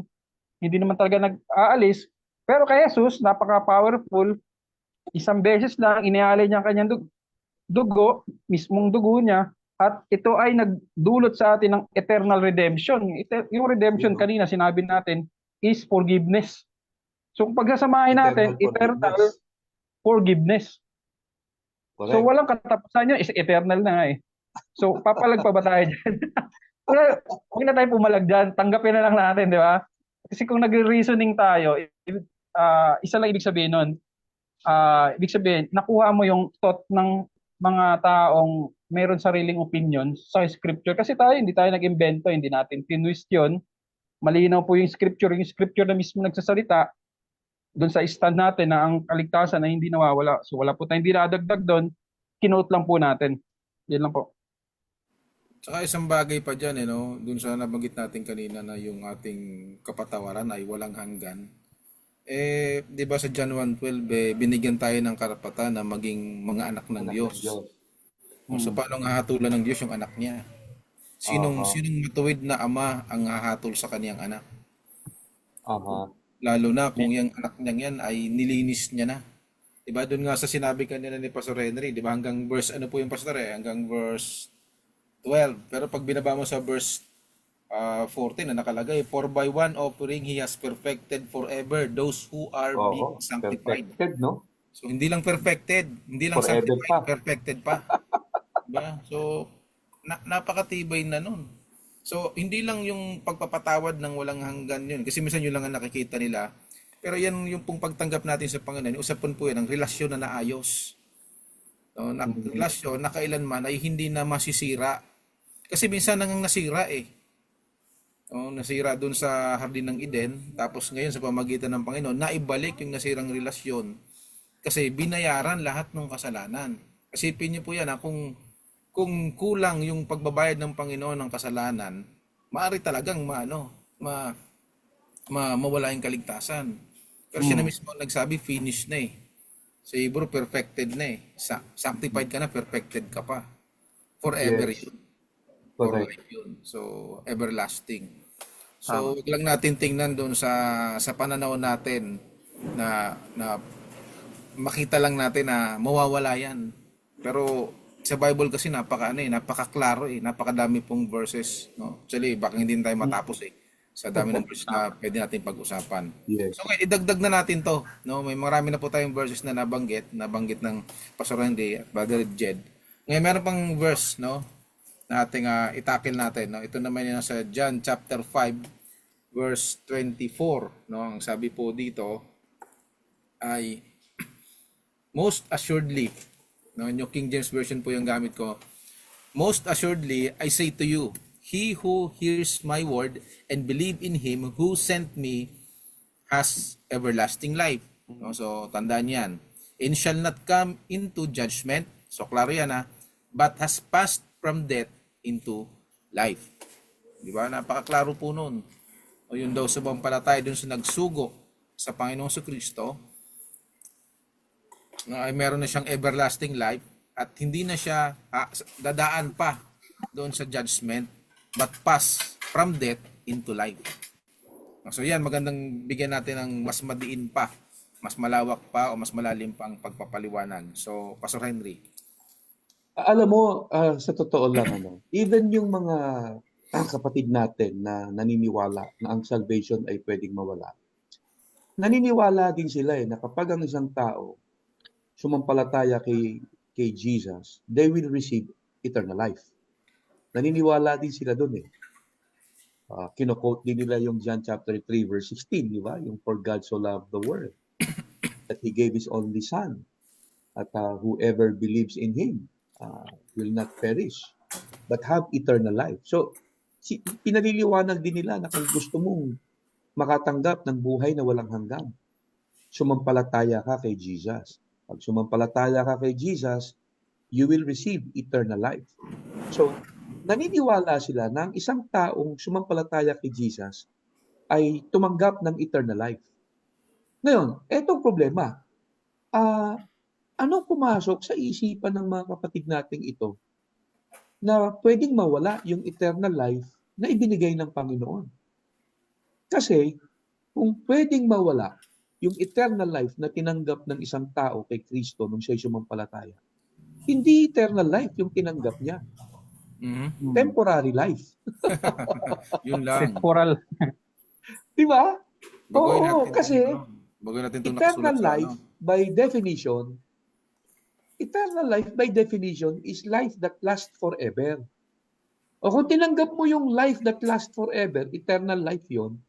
Hindi naman talaga nag-aalis. Pero kay Jesus, napaka-powerful. Isang beses lang, inialay niya ang kanyang dugo, mismong dugo niya, at ito ay nagdulot sa atin ng eternal redemption. Yung redemption kanina, sinabi natin, is forgiveness. So kung pagsasamahin natin, eternal forgiveness. Correct. So walang katapusan yun, is eternal na nga eh. So, papalag pa ba tayo dyan? Huwag na tayo pumalag dyan. Tanggapin na lang natin, di ba? Kasi kung nag-reasoning tayo, isa lang ibig sabihin nun. Ibig sabihin, nakuha mo yung thought ng mga taong meron sariling opinion sa scripture. Kasi hindi tayo nag-invento, hindi natin tinwist yun. Malinaw po yung scripture na mismo nagsasalita doon sa stand natin na ang kaligtasan na hindi nawawala. So, wala po tayong dinadagdag doon. Kinote lang po natin. Yan lang po. Saka isang bagay pa dyan, dun sa nabanggit natin kanina na yung ating kapatawaran ay walang hanggan. Di ba sa John 1:12, binigyan tayo ng karapatan na maging mga anak ng Diyos. So paano hahatulan ng Diyos yung anak niya? Sinong matuwid na ama ang hahatol sa kaniyang anak? Lalo na kung yung anak niya yan ay nilinis niya na. Di ba doon nga sa sinabi kanina ni Pastor Henry, di ba hanggang verse, ano po yung Pastor hanggang verse 12. Pero pag binaba mo sa verse 14 na nakalagay, for by one offering He has perfected forever those who are being sanctified. Perfected, no? So hindi lang perfected, hindi lang sanctified, perfected pa. Ba? So, napakatibay na nun. So, hindi lang yung pagpapatawad ng walang hanggan yun. Kasi minsan yun lang ang nakikita nila. Pero yan yung pong pagtanggap natin sa Panginoon. Usapan po yan, ang relasyon na naayos. No, na, Mm. relasyon na kailanman ay hindi na masisira. Kasi minsan nang nasira eh. Oh, nasira doon sa Hardin ng Eden, tapos ngayon sa pamagitan ng Panginoon, naibalik yung nasirang relasyon kasi binayaran lahat ng kasalanan. Isipin niyo po yan, kung kulang yung pagbabayad ng Panginoon ng kasalanan, maaari talagang mawala yung kaligtasan. Pero siya na Mm. mismo ang nagsabi, finish na eh. Sa Hebrew, perfected na eh. Sanctified ka na, perfected ka pa. Forever Yes, yun. For correct. life yun. So, everlasting. Tama. So, wag lang natin tingnan doon sa pananaw natin na makita lang natin na mawawala yan. Pero sa Bible kasi napakaklaro eh, napakadami pong verses, no. Actually, baka hindi na tayo matapos eh sa dami ng verses na Tama. pwede natin pag-usapan. Yes. So, okay, idagdag na natin 'to, no. May marami na po tayong verses na nabanggit ng Pastor Randy at Brother Jed. Ngayon meron pang verse, no, na ating itakil natin, no. Ito naman yung sa John chapter 5 verse 24, no. Ang sabi po dito ay most assuredly, no, yung King James version po yung gamit ko. Most assuredly I say to you, he who hears my word and believe in him who sent me has everlasting life. No, so tandaan 'yan. And shall not come into judgment. So klaro 'yan but has passed from death into life. Di ba? Napakaklaro po nun. O yun daw sa pampalataya dun sa nagsugo sa Panginoong Kristo na ay meron na siyang everlasting life at hindi na siya dadaan pa doon sa judgment but pass from death into life. So yan, magandang bigyan natin ng mas madiin pa, mas malawak pa o mas malalim pang pagpapaliwanag. So, Pastor Henry. Alam mo, sa totoo lang, even yung mga kapatid natin na naniniwala na ang salvation ay pwedeng mawala, naniniwala din sila na kapag ang isang tao sumampalataya kay Jesus, they will receive eternal life. Naniniwala din sila doon eh. Kino-quote din nila yung John chapter 3 verse 16, di ba? Yung for God so loved the world that He gave His only Son, at whoever believes in Him will not perish but have eternal life. So, pinaliliwanag din nila na kung gusto mong makatanggap ng buhay na walang hanggan, sumampalataya ka kay Jesus. Pag sumampalataya ka kay Jesus, you will receive eternal life. So, naniniwala sila na ang isang taong sumampalataya kay Jesus ay tumanggap ng eternal life. Ngayon, etong problema, anong pumasok sa isipan ng mga kapatid nating ito na pwedeng mawala yung eternal life na ibinigay ng Panginoon? Kasi, kung pwedeng mawala yung eternal life na tinanggap ng isang tao kay Kristo nung siya'y sumampalataya, hindi eternal life yung tinanggap niya. Mm-hmm. Temporary life. Yun lang. Temporal. Di ba? Baguhin Oo, natin kasi baguhin natin itong eternal nakasulat sa life by definition, eternal life by definition is life that lasts forever. O kung tinanggap mo yung life that lasts forever, eternal life yon,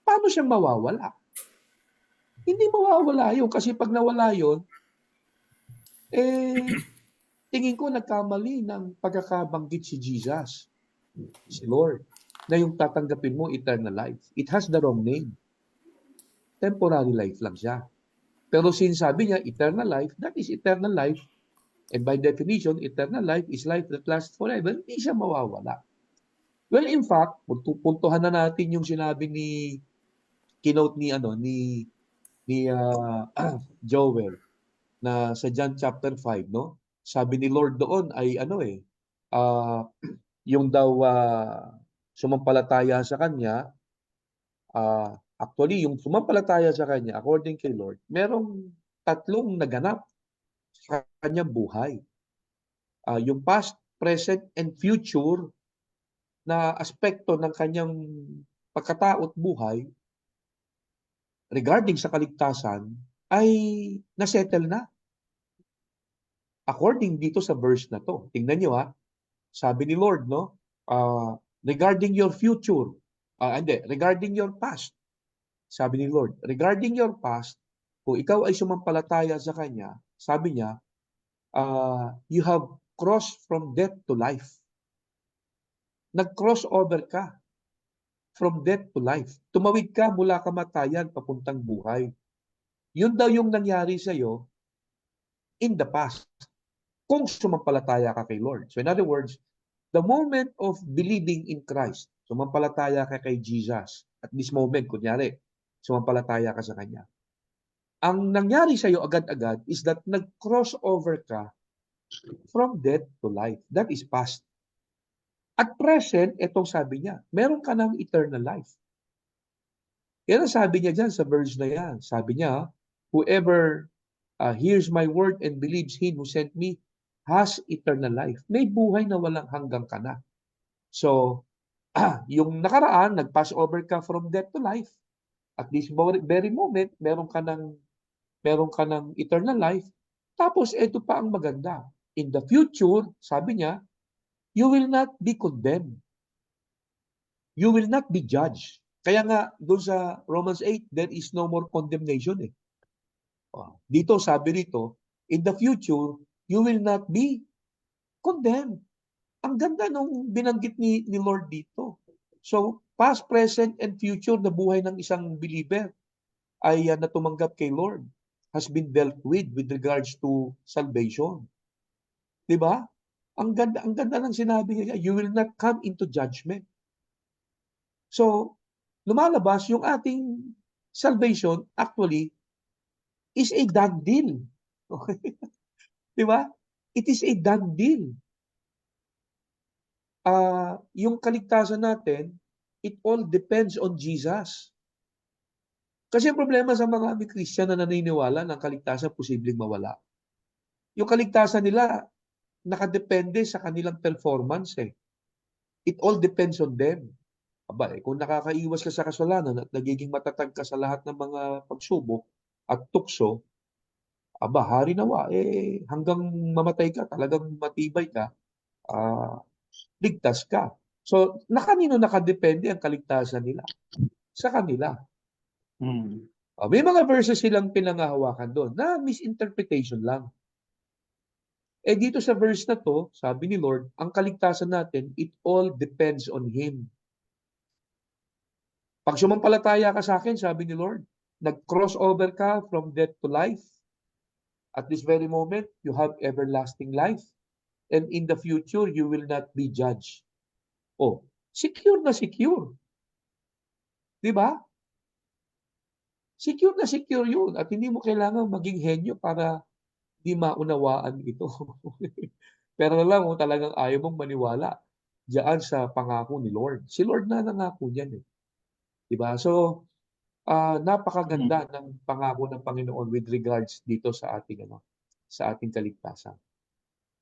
paano siyang mawawala? Hindi mawawala yun kasi pag nawala yun, tingin ko nagkamali ng pagkakabanggit si Jesus, si Lord, na yung tatanggapin mo eternal life. It has the wrong name. Temporary life lang siya. Pero sinasabi niya, eternal life, that is eternal life. And by definition, eternal life is life that lasts forever. Hindi siya mawawala. Well, in fact, puntuhan na natin yung sinabi keynote ni Joel na sa John chapter 5, no? Sabi ni Lord doon ay yung daw sumampalataya sa kanya, actually yung sumampalataya sa kanya according kay Lord, merong tatlong naganap sa kanyang buhay. Yung past, present, and future na aspekto ng kanyang pagkatao at buhay regarding sa kaligtasan ay nasettle na. according dito sa verse na to. Tingnan nyo ha, sabi ni Lord, no? Regarding your future, regarding your past, sabi ni Lord, regarding your past, kung ikaw ay sumampalataya sa Kanya, sabi niya, you have crossed from death to life. Nag-cross over ka from death to life. Tumawid ka mula kamatayan papuntang buhay. Yun daw yung nangyari sa iyo in the past kung sumampalataya ka kay Lord. So in other words, the moment of believing in Christ, sumampalataya ka kay Jesus, at this moment, kunyari, sumampalataya ka sa Kanya. Ang nangyari sa iyo agad-agad is that nag-cross over ka from death to life. That is past. At present, itong sabi niya, meron ka ng eternal life. Yan ang sabi niya dyan sa verse na yan. Sabi niya, whoever hears my word and believes Him who sent me has eternal life. May buhay na walang hanggang ka na. So, yung nakaraan, nag-pass over ka from death to life. At this very moment, meron ka ng eternal life. Tapos, ito pa ang maganda. In the future, sabi niya, you will not be condemned. You will not be judged. Kaya nga, doon sa Romans 8, there is no more condemnation. Dito, sabi rito, in the future, you will not be condemned. Ang ganda nung binanggit ni Lord dito. So, past, present, and future na buhay ng isang believer ay na tumanggap kay Lord has been dealt with regards to salvation. Diba? Ang ganda ng sinabi niya, you will not come into judgment. So, lumalabas yung ating salvation actually is a done deal. Okay? Diba? It is a done deal. Yung kaligtasan natin, it all depends on Jesus. Kasi ang problema sa mga Christian na naniniwala ng kaligtasan posibleng mawala. Yung kaligtasan nila, nakadepende sa kanilang performance eh. It all depends on them. Kung nakakaiwas ka sa kasalanan at nagiging matatag ka sa lahat ng mga pagsubok at tukso, hari nawa, hanggang mamatay ka, talagang matibay ka, ligtas ka. So, kanino nakadepende ang kaligtasan nila? Sa kanila. May mga verses silang pinangahawakan doon na misinterpretation lang. Dito sa verse na to, sabi ni Lord, ang kaligtasan natin, it all depends on Him. Pag sumampalataya ka sa akin, sabi ni Lord, nag-cross over ka from death to life. At this very moment, you have everlasting life. And in the future, you will not be judged. Secure na secure. Diba? Secure na secure yun. At hindi mo kailangan maging henyo para di maunawaan ito. Pero lang kung talagang ayaw mong maniwala diyan sa pangako ni Lord. Si Lord na nangako niyan eh. Diba? So, napakaganda ng pangako ng Panginoon with regards dito sa ating kaligtasan.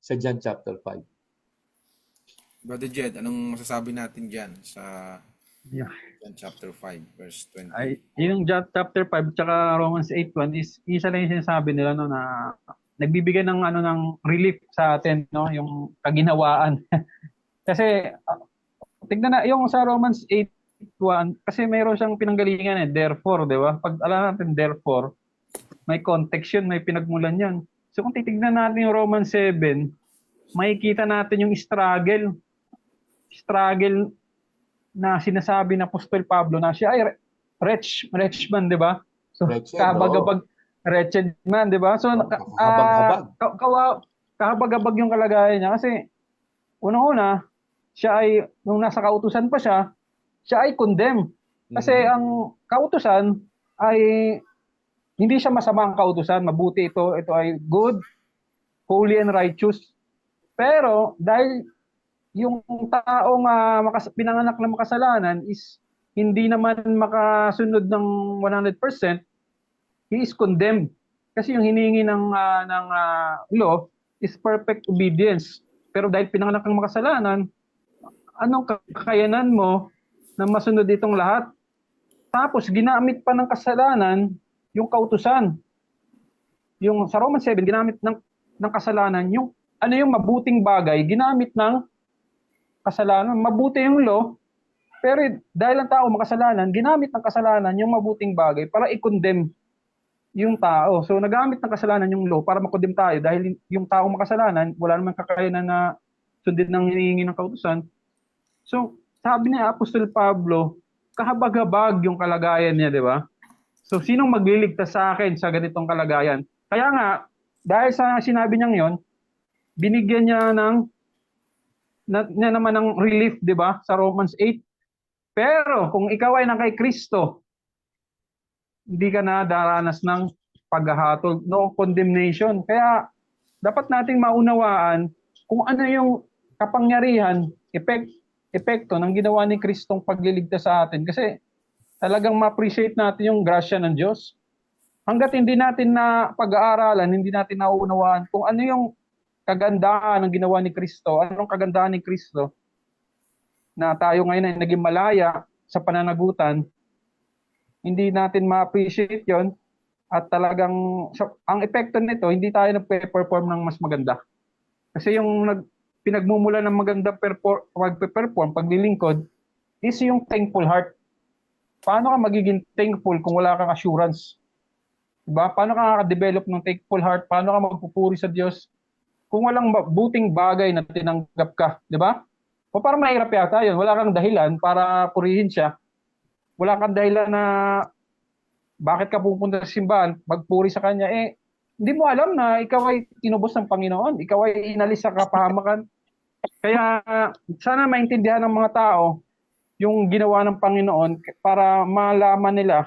Sa John chapter 5. Brother Jed, anong masasabi natin diyan sa John chapter 5 verse 20? Yung John chapter 5 tsaka Romans 8:1 is isa lang yung sinasabi nila no na nagbibigay ng ng relief sa atin no, yung kaginhawaan. Kasi tignan na yung sa Romans 8:1 kasi mayroon siyang pinanggalingan therefore, 'di ba? Pag alam natin therefore, may context yun, may pinagmulan yan. So kung titignan natin yung Romans 7, makikita natin yung struggle na sinasabi ng Apostol Pablo na siya ay wretched man, 'di ba? So kabagabag wretched man, 'di ba? So kahabag-habag yung kalagayan niya kasi unang-una siya ay nung nasa kautusan pa siya ay condemned. Kasi ang kautusan ay hindi siya masamang kautusan, mabuti ito ay good, holy and righteous. Pero dahil yung taong pinanganak na makasalanan is hindi naman makasunod ng 100%, he is condemned. Kasi yung hinihingi ng law is perfect obedience. Pero dahil pinanganak ng makasalanan, anong kakayanan mo na masunod itong lahat? Tapos ginamit pa ng kasalanan yung kautusan. Yung sa Romans 7, ginamit ng ng kasalanan, yung ano yung mabuting bagay, ginamit ng kasalanan. Mabuti yung law, pero dahil ang tao makasalanan, ginamit ng kasalanan yung mabuting bagay para i-condemn yung tao. So nagamit ng kasalanan yung law para makondemn tayo dahil yung tao makasalanan, wala namang kakayanan na sundin ng hinihingi ng kautusan. So sabi ni Apostol Pablo, kahabag-habag yung kalagayan niya, di ba? So sinong magliligtas sa akin sa ganitong kalagayan? Kaya nga, dahil sa sinabi niyang yon, binigyan niya niya naman ng relief, di ba? Sa Romans 8. Pero kung ikaw ay nang kay Kristo, hindi ka na daranas ng paghahatol, no condemnation. Kaya dapat nating maunawaan kung ano yung kapangyarihan, epekto ng ginawa ni Kristong pagliligtas sa atin. Kasi talagang ma-appreciate natin yung grasya ng Diyos. Hanggat hindi natin na pag-aaralan, hindi natin nauunawaan kung ano yung kagandahan ng ginawa ni Kristo, anong kagandahan ni Kristo, na tayo ngayon ay naging malaya sa pananagutan, hindi natin ma-appreciate yon at talagang ang epekto nito, hindi tayo nagpe-perform ng mas maganda. Kasi yung pinagmumula ng magandang pag-perform, paglilingkod, is yung thankful heart. Paano ka magiging thankful kung wala kang assurance? Diba? Paano ka makaka-develop ng thankful heart? Paano ka magpupuri sa Diyos kung walang buting bagay na tinanggap ka? Diba? O parang mahirap yata yun. Wala kang dahilan para purihin siya. Wala kang dahilan na bakit ka pupunta sa simbahan, magpuri sa Kanya. Hindi mo alam na ikaw ay tinubos ng Panginoon. Ikaw ay inalis sa kapahamakan. Kaya sana maintindihan ng mga tao yung ginawa ng Panginoon para malaman nila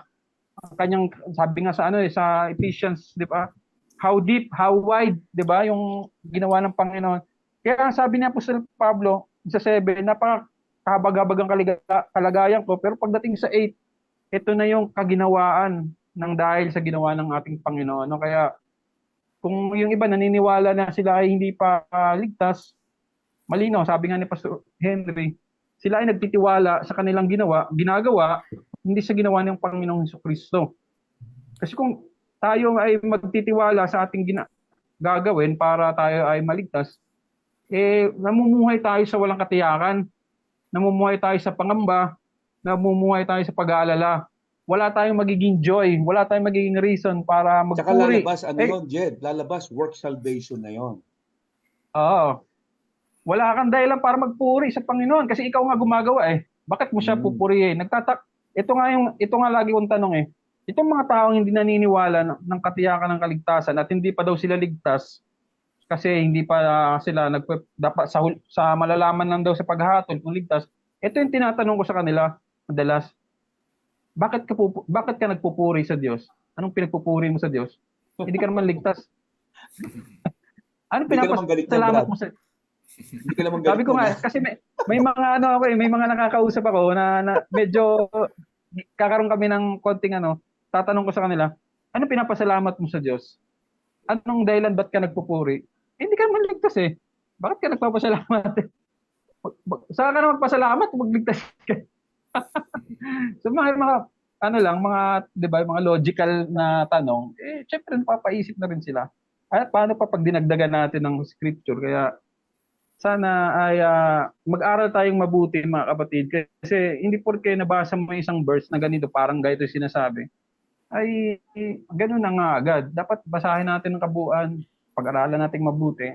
ang kanyang, sabi nga sa Ephesians, di ba? How deep, how wide, di ba? Yung ginawa ng Panginoon. Kaya sabi ni Apostol Pablo sa 7, napakahabag-habag ang kalagayan ko. Pero pagdating sa 8, ito na yung kaginawaan ng dahil sa ginawa ng ating Panginoon. No? Kaya kung yung iba naniniwala na sila ay hindi pa ligtas, malinaw, sabi nga ni Pastor Henry, sila ay nagtitiwala sa kanilang ginagawa, hindi sa ginawa ng Panginoong Jesucristo. Kasi kung tayo ay magtitiwala sa ating gagawin para tayo ay maligtas, namumuhay tayo sa walang katiyakan, namumuhay tayo sa pangamba, namumuhay tayo sa pag-aalala. Wala tayong magiging joy, wala tayong magiging reason para Tsaka magpuri. lalabas, yun, Jed? Lalabas work salvation na yon. Oo. Wala kang dahilan para magpuri sa Panginoon kasi ikaw nga gumagawa eh. Bakit mo siya pupurihin? Ito nga lagi kong tanong eh. Itong mga taong hindi naniniwala ng katiyakan ng kaligtasan at hindi pa daw sila ligtas kasi hindi pa sila dapat sa malalaman lang daw sa paghahatol kung ligtas. Ito yung tinatanong ko sa kanila madalas. Bakit ka nagpupuri sa Diyos? Anong pinagpupuri mo sa Diyos? Hindi ka naman ligtas. Anong pinapasalamat mo sa Hindi ka naman galit. Sabi ko nga, kasi may mga may mga nakakausap ako na medyo kakaroon kami ng konting tatanong ko sa kanila, ano pinapasalamat mo sa Diyos? Anong dahilan ba't ka nagpupuri? Hindi ka naman ligtas eh. Bakit ka nagpapasalamat? Saan ka na magpasalamat? Magligtas ka. So mga di ba, mga logical na tanong, syempre napapaisip na rin sila. At paano pa pag dinagdagan natin ng scripture? Kaya sana ay mag-aral tayong mabuti mga kapatid kasi hindi porke nabasa mo isang verse na ganito parang ganito sinasabi ay ganoon na nga agad. Dapat basahin natin ng kabuuan, pag-aralan natin mabuti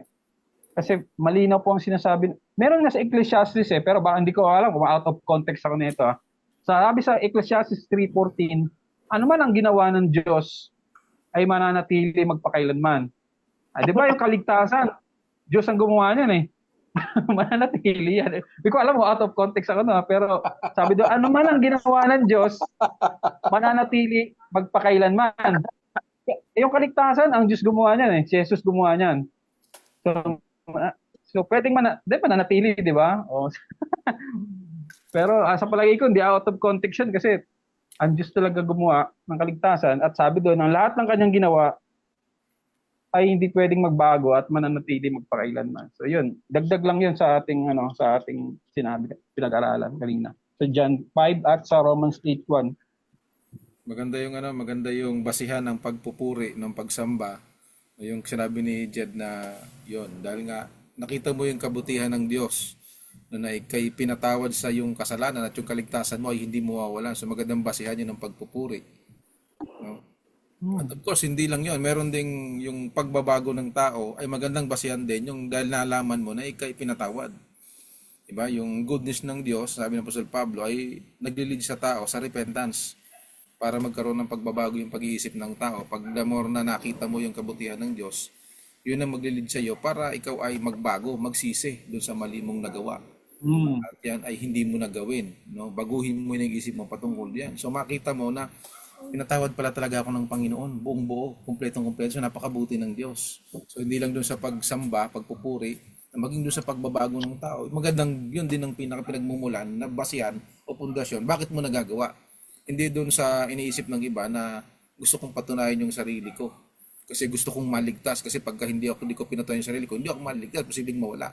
kasi malinaw po ang sinasabi. Meron nga sa Ecclesiastes pero baka hindi ko alam kung out of context ako nito. Sabi sa Ecclesiastes 3:14, ano man ang ginawa ng Diyos ay mananatili magpakailanman. Di ba yung kaligtasan, Diyos ang gumawa niyan eh. Mananatili yan. Hindi ko alam mo, out of context ako pero sabi doon, ano man ang ginawa ng Diyos, mananatili magpakailanman. Yung kaligtasan, ang Diyos gumawa niyan eh. Si Jesus gumawa niyan. So pwedeng mananatili, di ba? Pero sa palagay ko, hindi out of context yun kasi ang Diyos talaga gumawa ng kaligtasan at sabi doon, ang lahat ng kanyang ginawa ay hindi pwedeng magbago at mananatili magpakailanman. So yun, dagdag lang yun sa ating sinabi, pinag-aralan kanina. So John 5 at sa Romans 8:1. Maganda yung basihan ng pagpupuri ng pagsamba Yung sinabi ni Jed na yon, dahil nga nakita mo yung kabutihan ng Diyos na kay pinatawad sa yung kasalanan at yung kaligtasan mo ay hindi mo mawawalan. So magandang basihan yun ng pagpupuri. No? At of course, hindi lang yon. Meron ding yung pagbabago ng tao ay magandang basihan din yung dahil nalaman mo na ikay pinatawad. Diba? Yung goodness ng Diyos, sabi ng Apostol Pablo, ay nagli-lead sa tao sa repentance para magkaroon ng pagbabago yung pag-iisip ng tao. Pag the more na nakita mo yung kabutihan ng Diyos, yun ang magli-lead sa iyo para ikaw ay magbago, magsisi dun sa mali mong nagawa. Mm. At yan ay hindi mo nagawin. No? Baguhin mo yung isip mo patungkol diyan. So makita mo na pinatawad pala talaga ako ng Panginoon, buong buo, kumpletong-kumpleto. So napakabuti ng Diyos. So hindi lang doon sa pagsamba, pagpupuri, maging doon sa pagbabago ng tao. Magandang yun din ang pinagmumulan na basihan o pundasyon. Bakit mo nagagawa? Hindi doon sa iniisip ng iba na gusto kong patunayan yung sarili ko. Kasi gusto kong maligtas. Kasi pagka hindi ko pinatunayan yung sarili ko, hindi ako maligtas, posibleng mawala.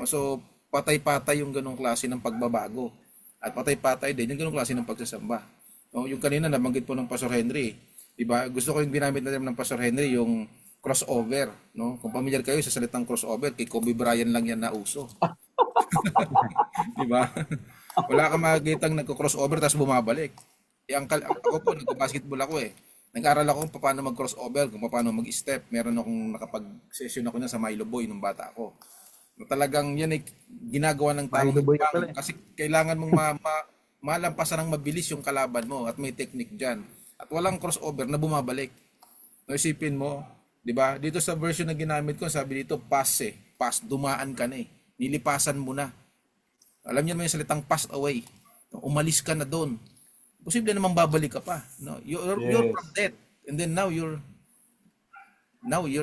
So, patay-patay yung ganong klase ng pagbabago. At patay-patay din yung ganong klase ng pagsasamba. No, yung kanina nabanggit po ng Pastor Henry, diba? Gusto ko yung ginamit na ng Pastor Henry, yung crossover, no? Kung familiar kayo sa salitang crossover, kay Kobe Bryant lang yan na uso. Diba? Wala kang makikitang nagko-crossover tapos bumabalik. Ako po, nagko-basketball ako eh. Nag-aral ako kung paano mag-crossover, kung paano mag-step. Meron akong nakapag-session ako na sa Milo Boy nung bata ako. Talagang yan ay ginagawa ng tao Milo Boy ka pala eh. kasi kailangan mong malampasan ng mabilis yung kalaban mo at may technique dyan. At walang crossover na bumabalik. No, isipin mo, di ba? Dito sa version na ginamit ko, sabi dito, pass eh. Pass, dumaan ka na eh. Nilipasan mo na. Alam niyo naman yung salitang pass away. No, umalis ka na doon. Posible namang babalik ka pa. No? You're from death. And then now you're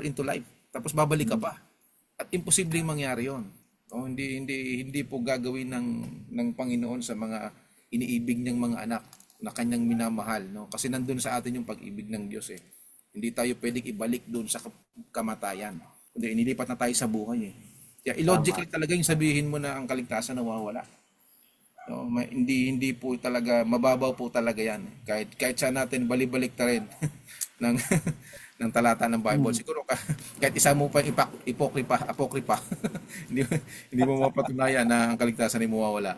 into life. Tapos babalik ka pa. At imposibleng mangyari 'yon. No, hindi po gagawin ng Panginoon sa mga iniibig niyang mga anak na kanyang minamahal, no? Kasi nandun sa atin yung pag-ibig ng Diyos eh. Hindi tayo pwedeng ibalik doon sa kamatayan. Kundi inilipat na tayo sa buhay eh. Kaya illogical talaga yung sabihin mo na ang kaligtasan nawawala. No, hindi po talaga mababaw po talaga 'yan. Kahit sa natin balik-balik ta rin ng ng talata ng Bible. Siguro kahit isa mo pa apokripa, hindi mo mapatunayan na ang kaligtasan ay mawawala.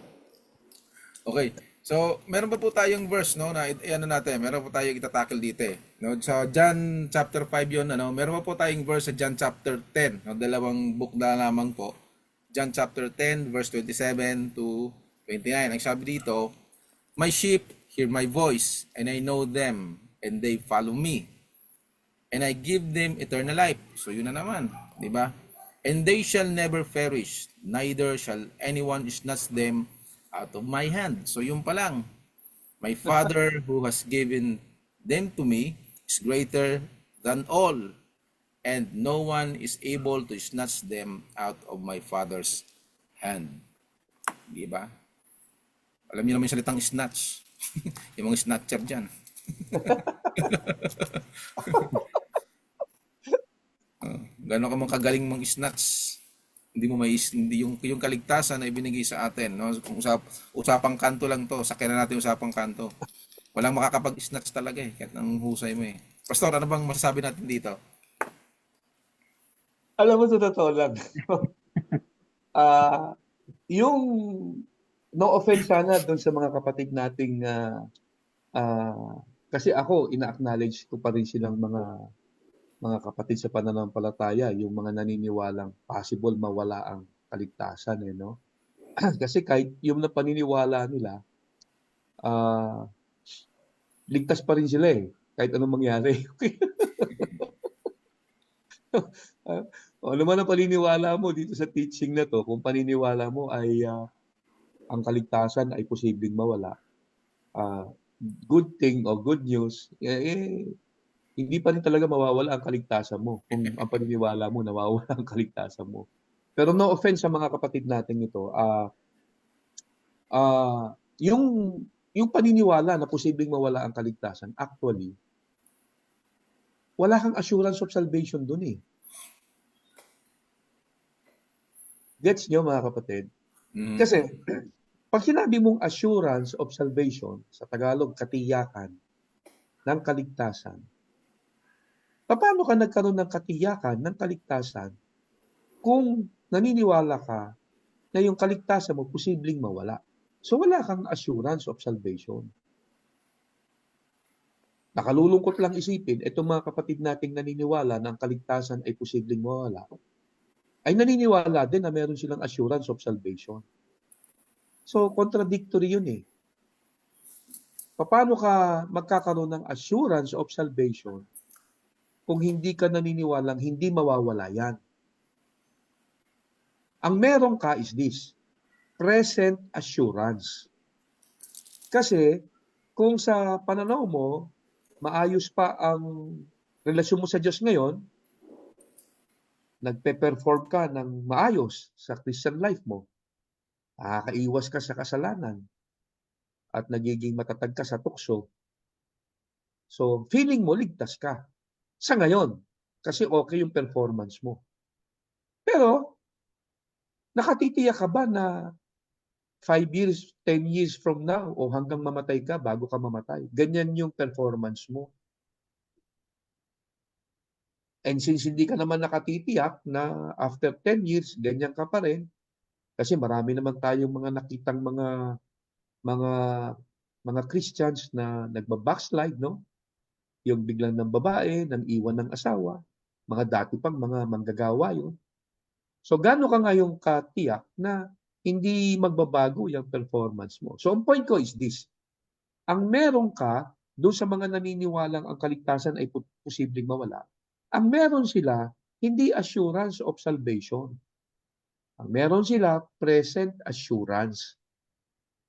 Okay. So, meron pa po tayong verse no na ano natin, meron po tayong itatakil dito eh. No, sa John chapter 5 'yon ano, meron pa po tayong verse sa John chapter 10, no, dalawang book na lamang po. John chapter 10 verse 27 to 29. Ang sabi dito, "My sheep hear my voice, and I know them, and they follow me. And I give them eternal life." So yun na naman, di ba? "And they shall never perish, neither shall anyone snatch them out of my hand." So yun pa lang. "My Father who has given them to me is greater than all, and no one is able to snatch them out of my Father's hand." Di ba? Alam niyo naman yung salitang snatch. Yung mga snatcher dyan. Gano'n ka mong kagaling mong snatch, hindi yung kaligtasan na ibinigay sa atin, no? Kung usapang kanto lang to, sakyan na natin usapang kanto. Walang makakapag-snatch talaga eh, kahit ang husay mo eh. Pastor, ano bang masasabi natin dito? Alam mo, sa totoo lang, yung no offense sana doon sa mga kapatid nating kasi ako ina-acknowledge ko pa rin silang mga kapatid sa pananampalataya, yung mga naniniwalang possible mawala ang kaligtasan eh, no? Kasi kahit yung na paniniwala nila, ligtas pa rin sila eh, kahit anong mangyari. Ano man ang paniniwala mo dito sa teaching na to, kung paniniwala mo ay ang kaligtasan ay posibleng mawala, good thing o good news, hindi pa rin talaga mawawala ang kaligtasan mo kung ang paniniwala mo nawawala ang kaligtasan mo. Pero no offense sa mga kapatid natin ito, yung paniniwala na posibleng mawala ang kaligtasan, actually, wala kang assurance of salvation dun eh. Gets nyo mga kapatid? Kasi pag sinabi mong assurance of salvation, sa Tagalog, katiyakan ng kaligtasan, Paano ka nagkaroon ng katiyakan ng kaligtasan kung naniniwala ka na yung kaligtasan mo posibleng mawala? So wala kang assurance of salvation. Nakalulungkot lang isipin, itong mga kapatid nating naniniwala na ang kaligtasan ay posibleng mawala, ay naniniwala din na meron silang assurance of salvation. So contradictory yun eh. Paano ka magkakaroon ng assurance of salvation kung hindi ka naniniwalang hindi mawawala yan? Ang meron ka is this, present assurance. Kasi kung sa pananaw mo, maayos pa ang relasyon mo sa Diyos ngayon, nagpe-perform ka ng maayos sa Christian life mo, nakakaiwas ka sa kasalanan, at nagiging matatag ka sa tukso, so feeling mo ligtas ka sa ngayon kasi okay yung performance mo. Pero nakatitiyak ka ba na 5 years, 10 years from now o hanggang mamatay ka bago ka mamatay, ganyan yung performance mo? And since hindi ka naman nakatitiyak na after 10 years ganyan ka pa rin, kasi marami naman tayong mga nakitang mga Christians na nagba-backslide, no? Yung biglang ng babae, nang iwan ng asawa, mga dati pang mga manggagawa yun. So gaano ka ngayong katiyak na hindi magbabago yung performance mo? So ang point ko is this, ang meron ka doon sa mga naniniwalang ang kaligtasan ay posibleng mawala, ang meron sila hindi assurance of salvation. Ang meron sila present assurance.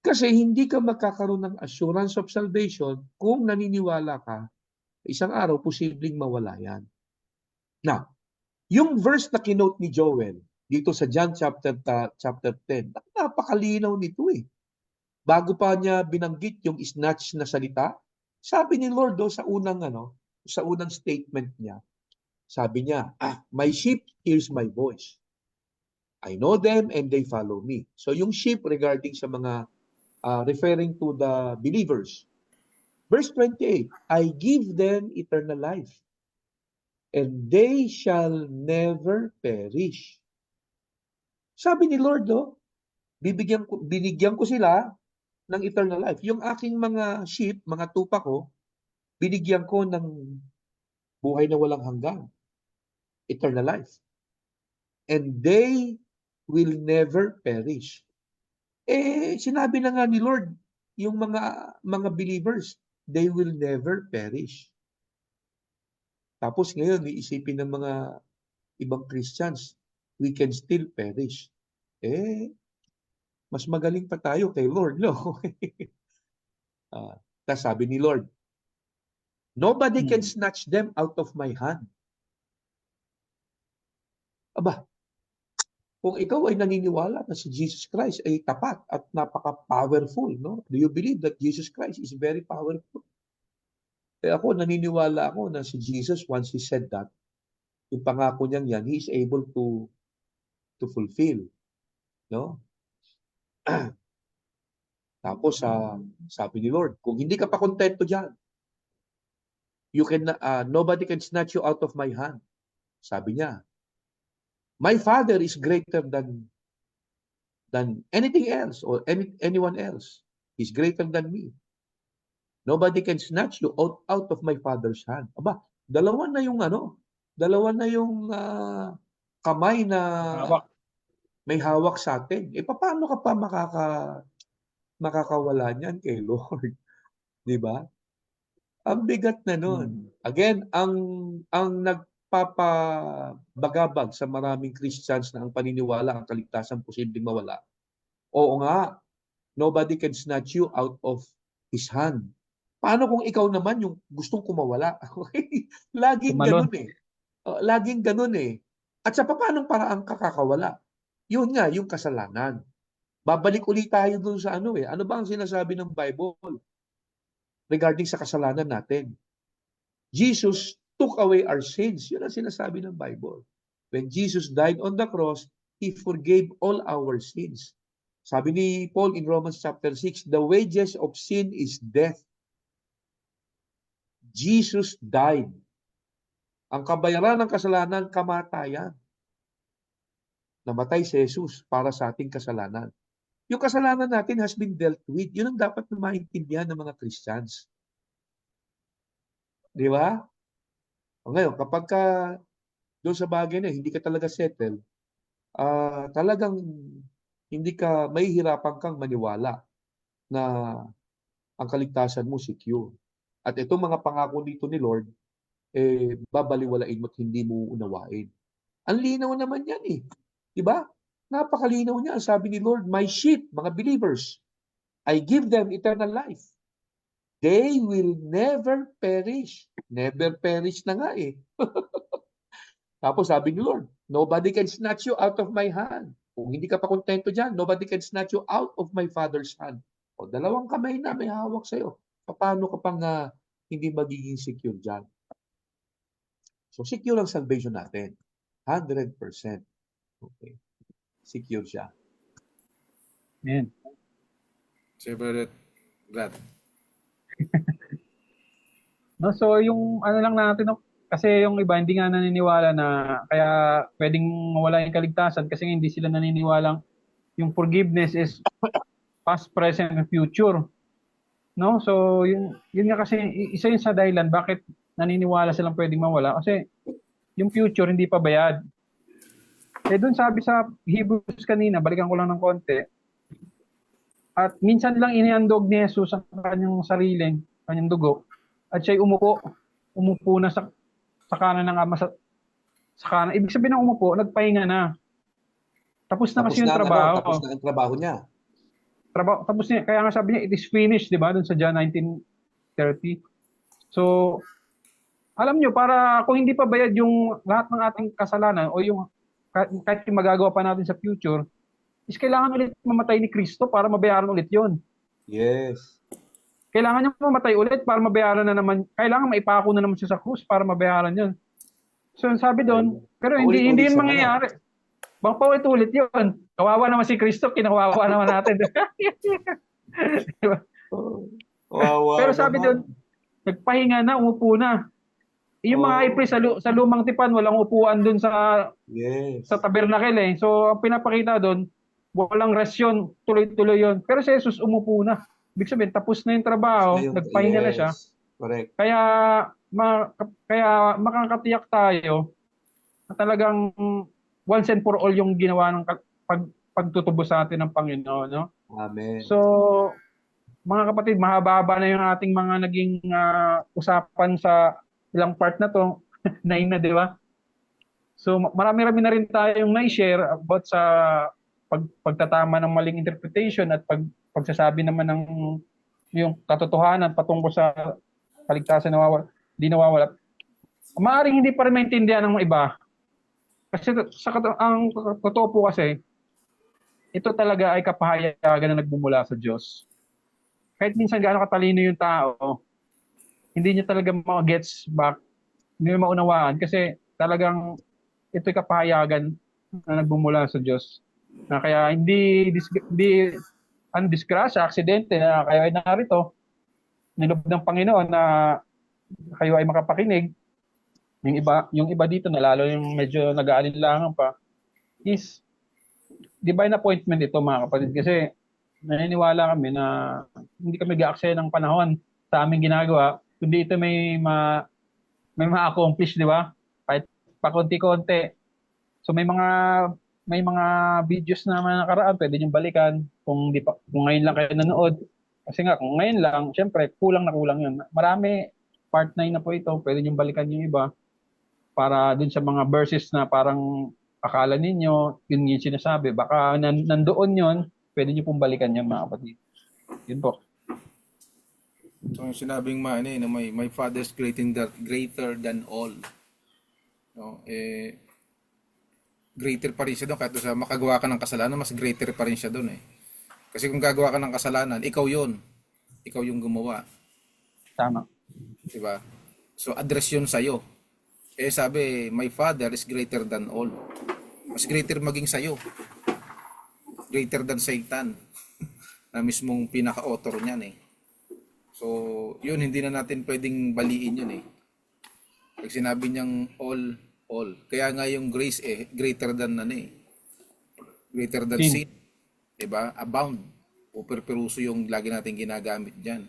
Kasi hindi ka magkakaroon ng assurance of salvation kung naniniwala ka isang araw posibleng mawala yan. Now, yung verse na kinote ni Joel dito sa John chapter 10, napakalinaw nito eh. Bago pa niya binanggit yung snatch na salita, sabi ni Lord sa unang statement niya, sabi niya, my sheep hears my voice. I know them and they follow me. So yung sheep regarding sa mga referring to the believers. Verse 28, I give them eternal life, and they shall never perish. Sabi ni Lord, binigyan ko sila ng eternal life. Yung aking mga sheep, mga tupa ko, binigyan ko ng buhay na walang hanggan, eternal life. And they will never perish. Sinabi na nga ni Lord, yung mga believers, they will never perish. Tapos ngayon, iisipin ng mga ibang Christians, we can still perish. Mas magaling pa tayo kay Lord, no? Tapos sabi ni Lord, nobody can snatch them out of my hand. Aba, kung ikaw ay naniniwala na si Jesus Christ ay tapat at napaka-powerful, no? Do you believe that Jesus Christ is very powerful? Ako, naniniwala ako na si Jesus, once He said that, yung pangako niyang yan, He is able to fulfill. No? Tapos, sabi ni Lord, kung hindi ka pa kontento dyan, nobody can snatch you out of my hand. Sabi niya, my Father is greater than anything else or anyone else. He's greater than me. Nobody can snatch you out of my Father's hand. Aba, dalawa na yung kamay na may hawak sa atin. Paano ka pa makakawala niyan kay Lord? Di ba? Ang bigat na nun. Again, ang nagpapabagabag sa maraming Christians na ang paniniwala ang kaligtasan posibleng mawala. Oo nga, nobody can snatch you out of His hand. Paano kung ikaw naman yung gustong kumawala? Laging ganun eh. Laging ganun eh. At sa paanong paraan kakakawala? Yun nga, yung kasalanan. Babalik ulit tayo dun sa ano ba ang sinasabi ng Bible regarding sa kasalanan natin? Jesus took away our sins. Yun ang sinasabi ng Bible. When Jesus died on the cross, He forgave all our sins. Sabi ni Paul in Romans chapter 6, the wages of sin is death. Jesus died Ang kabayaran ng kasalanan, kamatayan. Namatay si Jesus para sa ating kasalanan. Yung kasalanan natin has been dealt with. Yun ang dapat na maintindihan ng mga Christians. Di ba? O ngayon, kapag ka doon sa bagay na hindi ka talaga settle, talagang hindi ka, mahihirapan kang maniwala na ang kaligtasan mo secure. At itong mga pangako dito ni Lord, babaliwalain mo at hindi mo unawain. Ang linaw naman yan eh. Diba? Napakalinaw niya. Ang sabi ni Lord, my sheep, mga believers, I give them eternal life. They will never perish. Never perish na nga eh. Tapos sabi ni Lord, nobody can snatch you out of my hand. Kung hindi ka pa kontento dyan, nobody can snatch you out of my Father's hand. O dalawang kamay na may hawak sa'yo. Paano ka pang hindi magiging secure dyan? So secure ang salvation natin. 100%. Okay. Secure siya. Amen. Sir Brother Brad. No, so yung ano lang natin, no, kasi yung iba hindi nga naniniwala na kaya pwedeng mawala yung kaligtasan kasi hindi sila naniniwalang yung forgiveness is past, present, and future. No? So yun nga kasi isa yun sa dahilan bakit naniniwala silang pwedeng mawala kasi yung future hindi pa bayad. Doon sabi sa Hebrews kanina, balikan ko lang ng konti. At minsan lang inihandog ni Jesus ang kanyang sarili, kanyang dugo. At siya'y umupo na sa kanan ng Ama, sa kanan. Ibig sabihin ng umupo, nagpahinga na. Tapos na kasi yung trabaho. Tapos na ang trabaho niya. Tapos niya, kaya nga sabi niya, it is finished, di ba? Doon sa John 19:30. So, alam nyo, para kung hindi pa bayad yung lahat ng ating kasalanan o yung kahit yung magagawa pa natin sa future, is kailangan ulit mamatay ni Kristo para mabayaran ulit yon. Yes. Kailangan niya mamatay ulit para mabayaran na naman. Kailangan maipako na naman siya sa krus para mabayaran yon. So sabi doon, pero hindi yun mangyayari. Bang paulit-ulit yun. Kawawa naman si Kristo, kinawawa naman natin. Diba? Pero sabi doon, nagpahinga na, umupo na. Yung mga high priest sa lumang tipan, walang upuan doon sa tabernacle eh. So ang pinapakita doon, walang rest yun, tuloy-tuloy yun. Pero si Jesus umupo na. Ibig sabihin, tapos na yung trabaho, nagpahinga na siya. Correct. Kaya makakatiyak tayo na talagang once and for all yung ginawa ng pagtutubos sa atin ng Panginoon. No? Amen. So, mga kapatid, mahaba-haba na yung ating mga naging usapan sa ilang part na to. 9 na, di ba? So, marami-rami na rin tayong na-share about sa pagtatama ng maling interpretation at pagsasabi naman ng yung katotohanan patungkol sa kaligtasan di nawawala. Maaring hindi pa rin maintindihan ng mga iba. Kasi ang totoo po kasi, ito talaga ay kapahayagan na nagbumula sa Diyos. Kahit minsan gaano katalino yung tao, hindi niya talaga ma-gets back, hindi niya maunawaan kasi talagang ito'y kapahayagan na nagbumula sa Diyos. Na kaya hindi ang disgrasya, aksidente na kayo ay narito, nilob ng Panginoon na kayo ay makapakinig. Yung iba dito na lalo yung medyo nag-aalinlangan pa is divine appointment ito mga kapatid kasi naniniwala kami na hindi kami ga-aksaya ng panahon sa aming ginagawa kundi ito may ma-accomplish, di ba? Kahit pakunti-konti. So may mga videos na nakaraan pwede niyong balikan kung ngayon lang kayo nanood. Kasi nga kung ngayon lang, syempre kulang na kulang 'yun. Marami part 9 na po ito, pwede niyong balikan yung iba para dun sa mga verses na parang akala ninyo, yun yung sinasabi. Baka nandoon yun, pwede nyo pong balikan yan mga kapatid. Yun po. So yung sinabing na my Father is greater than all. No, greater pa rin siya doon kahit sa makagawa ka ng kasalanan, mas greater pa rin siya doon eh. Kasi kung gagawa ka ng kasalanan, ikaw yun. Ikaw yung gumawa. Tama. Diba? So address yun sa'yo. Sabi, my Father is greater than all. Mas greater maging sa'yo. Greater than Satan. Na mismong pinaka-author niyan eh. So, yun, hindi na natin pwedeng baliin yun eh. Pag sinabi niyang all. Kaya nga yung grace greater than greater than Sin. sin. Diba? Abound. O perperuso yung lagi natin ginagamit dyan.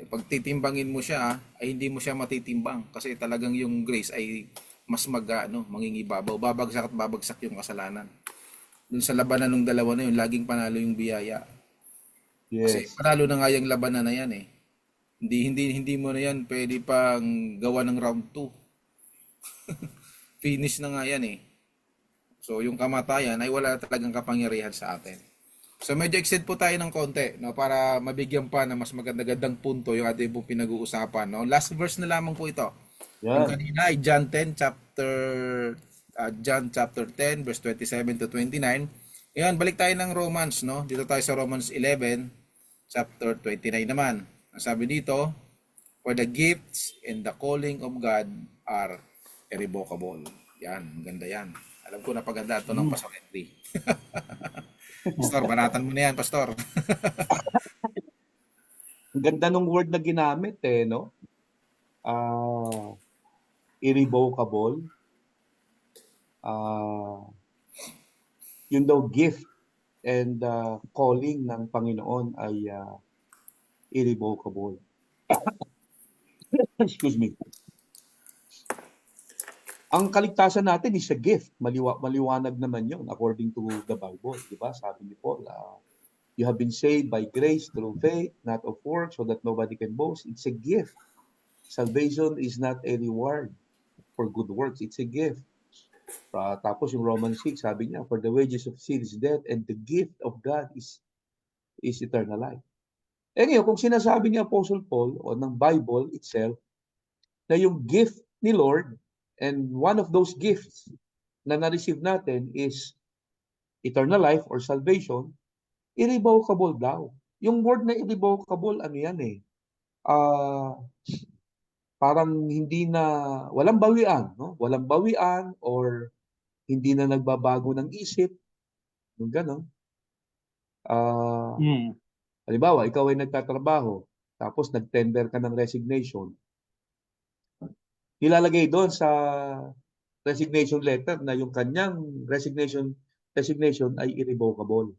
Pag titimbangin mo siya, ay hindi mo siya matitimbang kasi talagang yung grace ay mas mangingibabaw, babagsak at babagsak yung kasalanan. Dun sa labanan ng dalawa na yun, laging panalo yung biyaya. Kasi Yes. panalo na nga yung labanan na yan eh. Hindi mo na yan pwede pang gawa ng round 2. Finish na nga yan eh. So yung kamatayan ay wala talagang kapangyarihan sa atin. So medyo extend po tayo ng konti, no, para mabigyan pa na mas magandang punto yung ating pong pinag-uusapan, no. Last verse na lamang po ito. Yung Yan. kanina ay John chapter 10 verse 27 to 29. Ayan, balik tayo ng Romans, no. Dito tayo sa Romans 11 chapter 29 naman. Ang sabi dito, for the gifts and the calling of God are irrevocable. Yan, ganda yan. Alam ko napaganda ito ng Pastor Henry. Pastor, banatan mo na yan, Pastor. Ang ganda ng word na ginamit no? Irrevocable. Yung daw gift and calling ng Panginoon ay irrevocable. Excuse me. Ang kaligtasan natin is a gift. Maliwanag naman yun according to the Bible. Diba? Sabi ni Paul, you have been saved by grace through faith, not of works, so that nobody can boast. It's a gift. Salvation is not a reward for good works. It's a gift. Tapos yung Romans 6, sabi niya, for the wages of sin is death and the gift of God is eternal life. Eh ngayon, kung sinasabi ni Apostle Paul o ng Bible itself na yung gift ni Lord and one of those gifts na na-receive natin is eternal life or salvation, irrevocable daw. Yung word na irrevocable, ano yan parang hindi na, walang bawian, no? Walang bawian or hindi na nagbabago ng isip, yung gano'n. Halimbawa, ikaw ay nagtatrabaho, tapos nag-tender ka ng resignation. Ilalagay doon sa resignation letter na yung kanyang resignation ay irrevocable.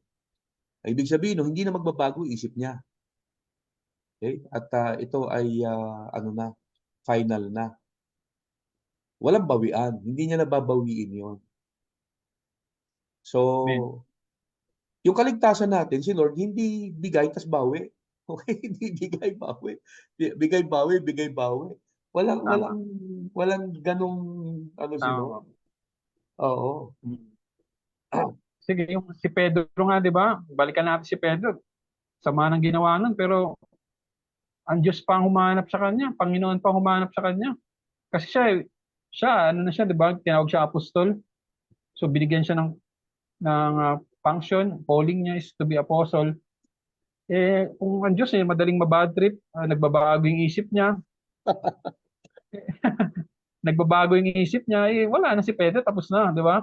Ibig sabihin, no, hindi na magbabago yung isip niya. Okay? At ito ay final na. Walang bawian. Hindi niya nababawiin yon. So, Amen. yung kaligtasan natin, si Lord, hindi bigay tas bawi. Okay? Hindi bigay bawi. Bigay bawi, bigay bawi. Walang Tama. ganong si Lord. Tama. Oo. Sige, yung si Pedro nga, di ba? Balikan natin si Pedro. Sama ng ginawa nun, pero ang Diyos pa ang humanap sa kanya. Panginoon pa ang humanap sa kanya. Kasi siya, di ba? Tinawag siya apostol. So, binigyan siya ng function. Calling niya is to be apostle. Kung ang Diyos madaling mabad trip, nagbabago yung isip niya. Nagbabago yung isip niya, wala na si Pedro, tapos na, di ba?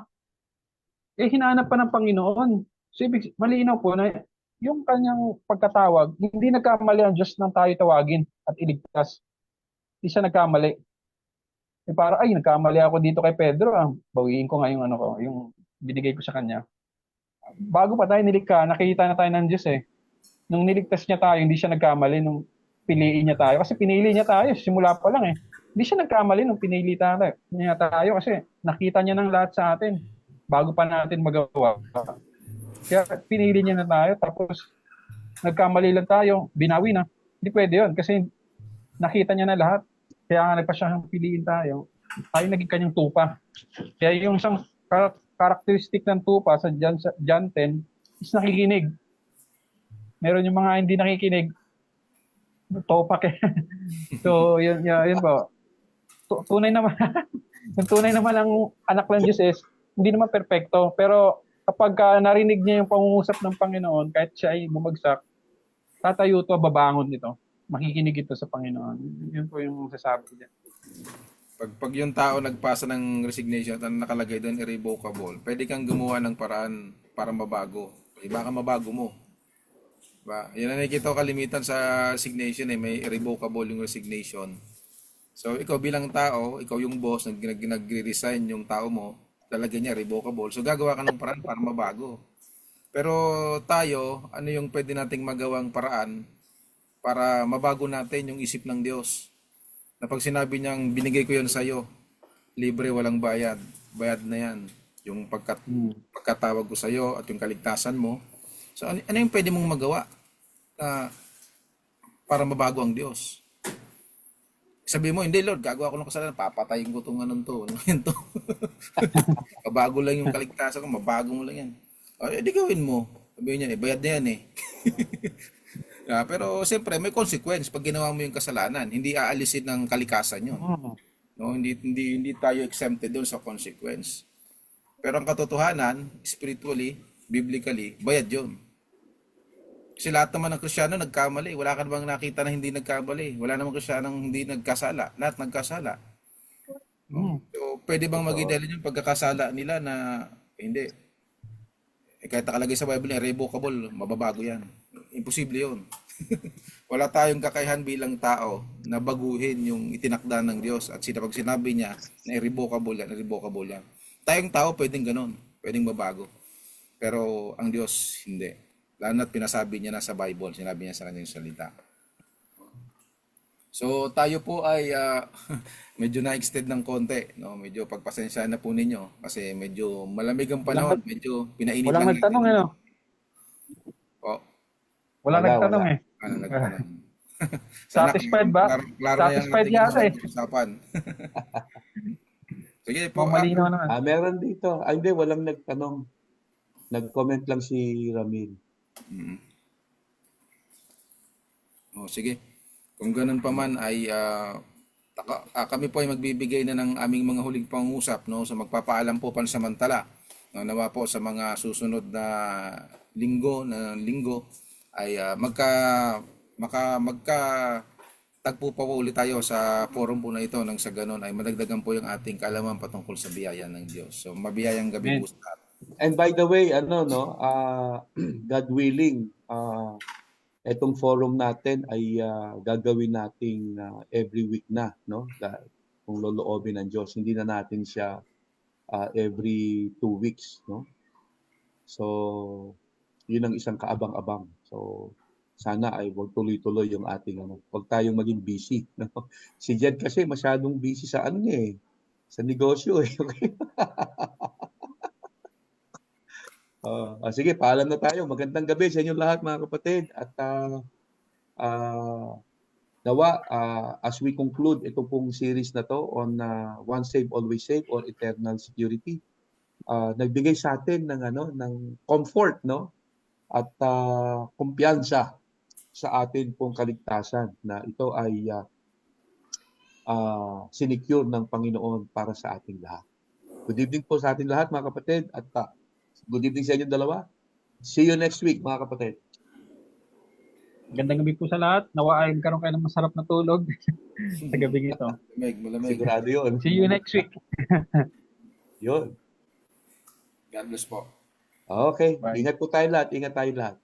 Hinahanap pa ng Panginoon. So, malinaw po na yung kanyang pagkatawag, hindi nagkamali ang Diyos nang tayo tawagin at iligtas. Hindi siya nagkamali. Para, nagkamali ako dito kay Pedro, bawiin ko nga yung yung binigay ko sa kanya. Bago pa tayo nilikha, nakikita na tayo ng Diyos Nung niligtas niya tayo, hindi siya nagkamali nung piliin niya tayo. Kasi pinili niya tayo, simula pa lang Hindi siya nagkamali nung pinili niya tayo kasi nakita niya ng lahat sa atin bago pa natin magawa. Kaya pinili niya na tayo, tapos nagkamali lang tayo, binawi na. Hindi pwede yun kasi nakita niya na lahat. Kaya nga nagpa siyang piliin tayo. Tayo naging kanyang tupa. Kaya yung isang characteristic ng tupa sa John 10 is nakikinig. Meron yung mga hindi nakikinig, topak So, yun po. Tunay naman, yung tunay naman ang anak ng Diyos is, hindi naman perpekto. Pero kapag narinig niya yung pangungusap ng Panginoon, kahit siya ay bumagsak, tatayo ito, babangon ito. Makikinig ito sa Panginoon. Yun po yung sasabi ko dyan. Pag yung tao nagpasa ng resignation at nakalagay doon irrevocable, pwede kang gumawa ng paraan para mabago. Baka mabago mo. Diba? Yan ang nakikita ko kalimitan sa resignation may irrevocable yung resignation. So ikaw bilang tao, ikaw yung boss, nagre-resign yung tao mo, lalagyan niya revocable. So gagawa ka ng paraan para mabago. Pero tayo, ano yung pwede nating magawang paraan para mabago natin yung isip ng Diyos? Na pag sinabi niyang binigay ko yon sa iyo, libre walang bayad, bayad na yan. Yung pagkatawag ko sa iyo at yung kaligtasan mo. So ano yung pwede mong magawa na para mabago ang Diyos? Sabi mo, hindi Lord, gagawa ko ng kasalanan, papatayin ko itong anong to, ano yan to. Mabago lang yung kaligtasan ko, mabago mo lang yan. O, edi gawin mo. Sabi niya, bayad na yan eh. Pero siyempre, may consequence pag ginawa mo yung kasalanan. Hindi aalisin ng kalikasan yun. No, hindi tayo exempted doon sa consequence. Pero ang katotohanan, spiritually, biblically, bayad yun. Kasi lahat naman ng Kristiyano nagkamali. Wala ka namang nakita na hindi nagkamali. Wala namang Kristiyanong hindi nagkasala. Lahat nagkasala. No? So, pwede bang maging dahilan yung pagkakasala nila na hindi? Kahit nakalagay sa Bible, irrevocable, mababago yan. Imposible yun. Wala tayong kakayahan bilang tao na baguhin yung itinakda ng Diyos. At pag sinabi niya na irrevocable yan. Tayong tao pwedeng ganun. Pwedeng mabago. Pero ang Diyos, hindi. Lalo na't pinasabi niya na sa Bible, sinabi niya sa kanyang salita. So tayo po ay medyo na-extend ng konti, no? Medyo pagpasensyahan na po ninyo kasi medyo malamig ang panahon, medyo pinainit Walang lang nagtanong, natin. ano? Oh, Walang Wala, nagtanong wala. eh. ano nagtanong. Satisfied ba? Klaro na yung Satisfied ating yata eh. usapan. Sige po. Malinaw naman. Meron dito. Hindi, walang nagtanong. Nag-comment lang si Ramil. Sige. Kung ganun pa man ay kami po ay magbibigay na ng aming mga huling pangungusap, no? So magpapaalam po pansamantala. No, nawa po sa mga susunod na linggo ay magka tagpo pa po ulit tayo sa forum po na ito nang sa ganun ay madagdagan po yung ating kaalaman patungkol sa biyaya ng Diyos. So mabiyayang gabi po sa lahat. And by the way, God willing, etong forum natin ay gagawin nating every week na, no? Kung loloobin ng Diyos, hindi na natin siya every 2 weeks, no? So, yun ang isang kaabang-abang. So, sana ay wag tuloy-tuloy yung ating wag tayong maging busy, no? Si Jed kasi masyadong busy sa niya eh, sa negosyo eh. Okay? Sige, paalam na tayo. Magandang gabi sa inyong lahat mga kapatid. At nawa, as we conclude ito pong series na to on Once Saved, Always Saved or Eternal Security, nagbigay sa atin ng comfort, no? At kumpiyansa sa atin pong kaligtasan na ito ay sinecure ng Panginoon para sa ating lahat. Good evening po sa ating lahat mga kapatid at good evening sa inyong dalawa. See you next week mga kapatid. Gandang gabi po sa lahat. Nawa ay magkaroon kayo ng masarap na tulog sa gabi ito. Malamig. Sigurado yun. See you next week. Yun. God bless po. Okay. Bye. Ingat po tayo lahat. Ingat tayo lahat.